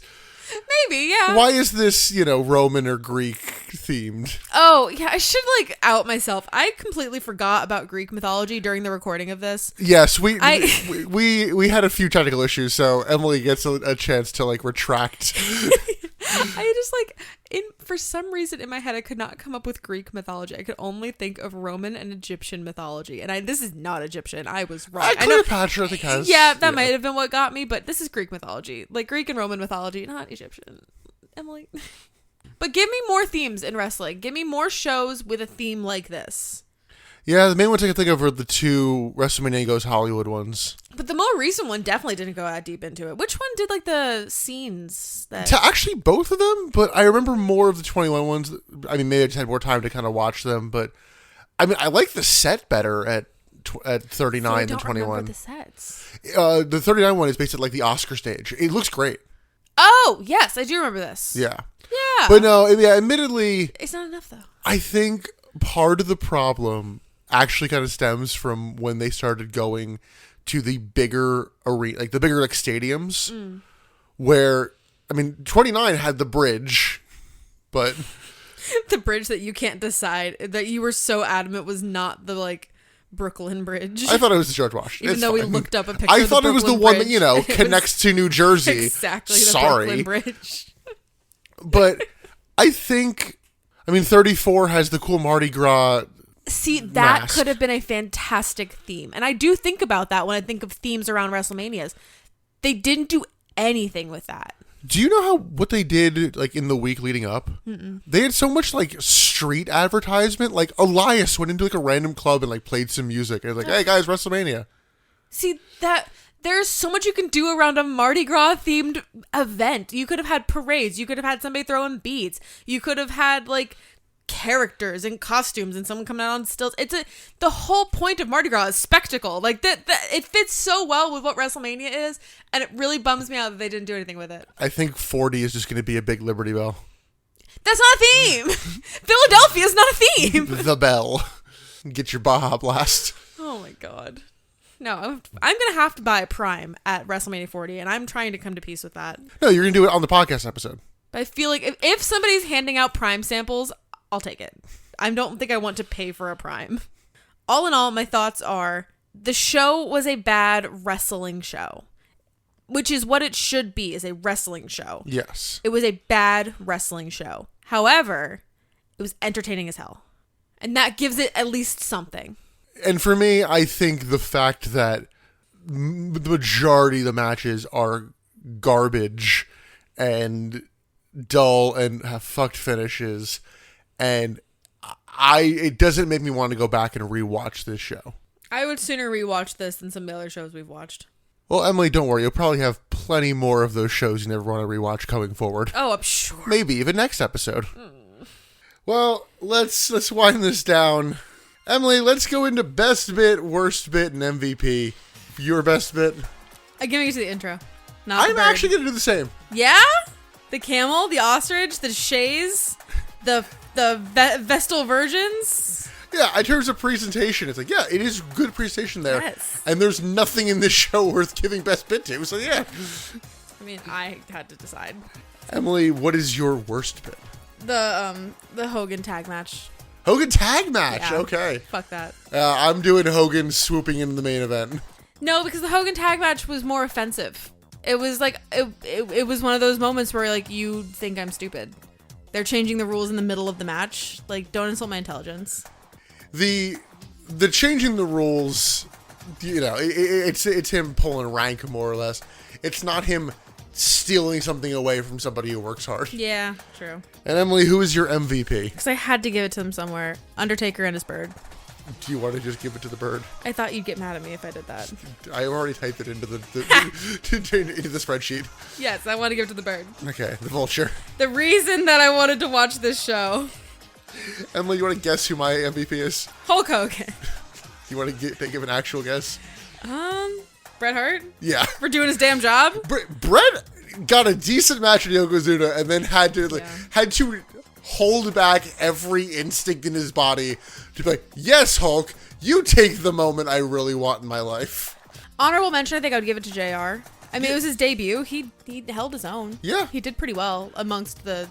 Maybe, yeah. Why is this, Roman or Greek themed? Oh, yeah, I should, out myself. I completely forgot about Greek mythology during the recording of this. Yes, we had a few technical issues, so Emily gets a chance to, retract. I just, for some reason in my head, I could not come up with Greek mythology. I could only think of Roman and Egyptian mythology. And this is not Egyptian. I was wrong. Cleopatra, I think, has... Yeah, that might have been what got me, but this is Greek mythology. Greek and Roman mythology, not Egyptian. Emily. But give me more themes in wrestling. Give me more shows with a theme like this. Yeah, the main ones I can think of are the 2 WrestleMania Goes Hollywood ones. But the more recent one definitely didn't go that deep into it. Which one did like the scenes? Actually, both of them, but I remember more of the 21 ones. I mean, maybe I just had more time to kind of watch them, but I mean, I like the set better at 39 than 21. I don't remember the sets. The 39 one is basically like the Oscar stage. It looks great. Oh, yes, I do remember this. Yeah. Yeah. But no, yeah, admittedly, it's not enough though. I think part of the problem actually kind of stems from when they started going to the bigger arena, like the bigger like stadiums, where, I mean, 29 had the bridge, but the bridge that you can't decide, that you were so adamant was not the like Brooklyn Bridge. I thought it was the George Washington. Even though we looked up a picture I of the thought it was the Brooklyn one Bridge. that, you know, connects to New Jersey. Exactly, the Sorry. Brooklyn Bridge. But I think, I mean, 34 has the cool Mardi Gras. See, that mask. could have been a fantastic theme. And I do think about that when I think of themes around WrestleManias. They didn't do anything with that. Do you know what they did like in the week leading up? Mm-mm. They had so much like street advertisement. Like Elias went into like a random club and like played some music. And like, hey guys, WrestleMania. See, that there's so much you can do around a Mardi Gras themed event. You could have had parades. You could have had somebody throwing beads. You could have had like characters and costumes and someone coming out on stilts. The whole point of Mardi Gras is spectacle. Like that it fits so well with what WrestleMania is, and it really bums me out that they didn't do anything with it. I think 40 is just going to be a big Liberty Bell. That's not a theme. Philadelphia is not a theme. The bell. Get your Baja Blast. Oh my god. No, I'm going to have to buy a Prime at WrestleMania 40, and I'm trying to come to peace with that. No, you're going to do it on the podcast episode. But I feel like if somebody's handing out Prime samples, I'll take it. I don't think I want to pay for a Prime. All in all, my thoughts are the show was a bad wrestling show, which is what it should be, is a wrestling show. Yes. It was a bad wrestling show. However, it was entertaining as hell. And that gives it at least something. And for me, I think the fact that the majority of the matches are garbage and dull and have fucked finishes, and it doesn't make me want to go back and rewatch this show. I would sooner rewatch this than some of the other shows we've watched. Well, Emily, don't worry. You'll probably have plenty more of those shows you never want to rewatch coming forward. Oh, I'm sure. Maybe even next episode. Well, let's wind this down. Emily, let's go into best bit, worst bit, and MVP. Your best bit. I'm giving it to the intro. Not I'm actually going to do the same. Yeah? The camel, the ostrich, the chaise, the Vestal Virgins. Yeah, in terms of presentation, it's like, yeah, it is good presentation there. Yes. And there's nothing in this show worth giving best bit to, so yeah. I mean, I had to decide. Emily, what is your worst bit? The Hogan tag match. Hogan tag match, Yeah. Okay. Fuck that. I'm doing Hogan swooping into the main event. No, because the Hogan tag match was more offensive. It was like, it was one of those moments where like, you think I'm stupid. They're changing the rules in the middle of the match. Like, don't insult my intelligence. The changing the rules, you know, it's him pulling rank more or less. It's not him stealing something away from somebody who works hard. Yeah, true. And Emily, who is your MVP? Because I had to give it to him somewhere. Undertaker and his bird. Do you want to just give it to the bird? I thought you'd get mad at me if I did that. I already typed it into the into the spreadsheet. Yes, I want to give it to the bird. Okay, the vulture. The reason that I wanted to watch this show. Emily, you want to guess who my MVP is? Hulk Hogan. You want to give an actual guess? Bret Hart? Yeah. For doing his damn job? Brett got a decent match with Yokozuna and then had to hold back every instinct in his body to be like, yes, Hulk, you take the moment I really want in my life. Honorable mention, I think I would give it to JR. I mean, it was his debut. He held his own. Yeah. He did pretty well amongst the,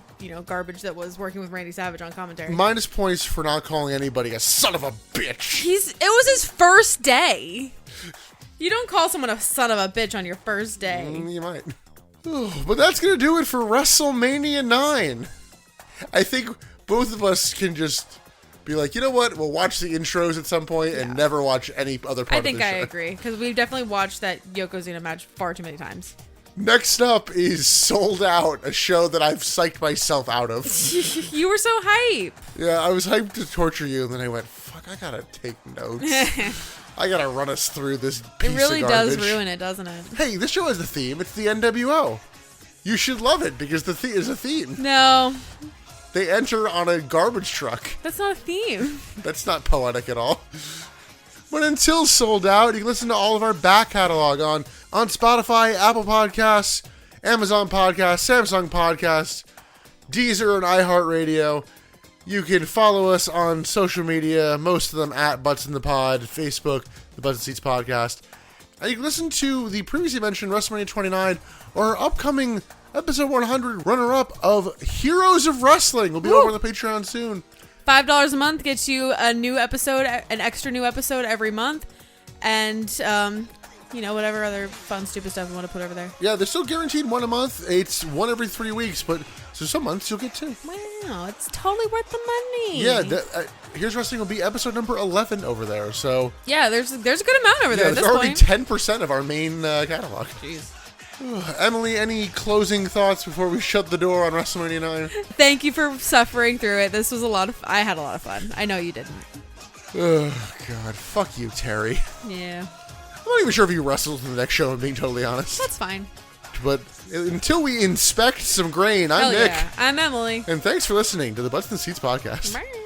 garbage that was working with Randy Savage on commentary. Minus points for not calling anybody a son of a bitch. It was his first day. You don't call someone a son of a bitch on your first day. You might. But that's going to do it for WrestleMania 9. I think both of us can just be like, you know what? We'll watch the intros at some point and never watch any other part of the show. I think I agree, because we've definitely watched that Yokozuna match far too many times. Next up is Sold Out, a show that I've psyched myself out of. You were so hype. Yeah, I was hyped to torture you, and then I went, fuck, I gotta take notes. I gotta run us through this piece It really of garbage. does ruin it, doesn't it? Hey, this show has a theme. It's the NWO. You should love it, because the theme is a theme. No, They enter on a garbage truck. that's not a theme. That's not poetic at all. But until Sold Out, you can listen to all of our back catalog on Spotify, Apple Podcasts, Amazon Podcasts, Samsung Podcasts, Deezer, and iHeartRadio. You can follow us on social media, most of them at Butts in the Pod, Facebook, the Butts and Seats Podcast. And you can listen to the previously mentioned WrestleMania 29 or our upcoming episode 100 runner-up of Heroes of Wrestling. We'll be over on the Patreon soon. $5 a month gets you a new episode, an extra new episode every month, and whatever other fun, stupid stuff you want to put over there. Yeah, they're still guaranteed one a month. It's one every 3 weeks, but so some months you'll get two. Wow, it's totally worth the money. Yeah, Here's Wrestling will be episode number 11 over there. So yeah, there's a good amount over there. At there's this already point. 10% of our main catalog. Jeez. Emily, any closing thoughts before we shut the door on WrestleMania 9? Thank you for suffering through it. This was I had a lot of fun. I know you didn't. Oh, God. Fuck you, Terry. Yeah. I'm not even sure if you wrestled in the next show, I'm being totally honest. That's fine. But until we inspect some grain, I'm Hell Nick. yeah. I'm Emily. And thanks for listening to the Butts and Seats Podcast. Bye.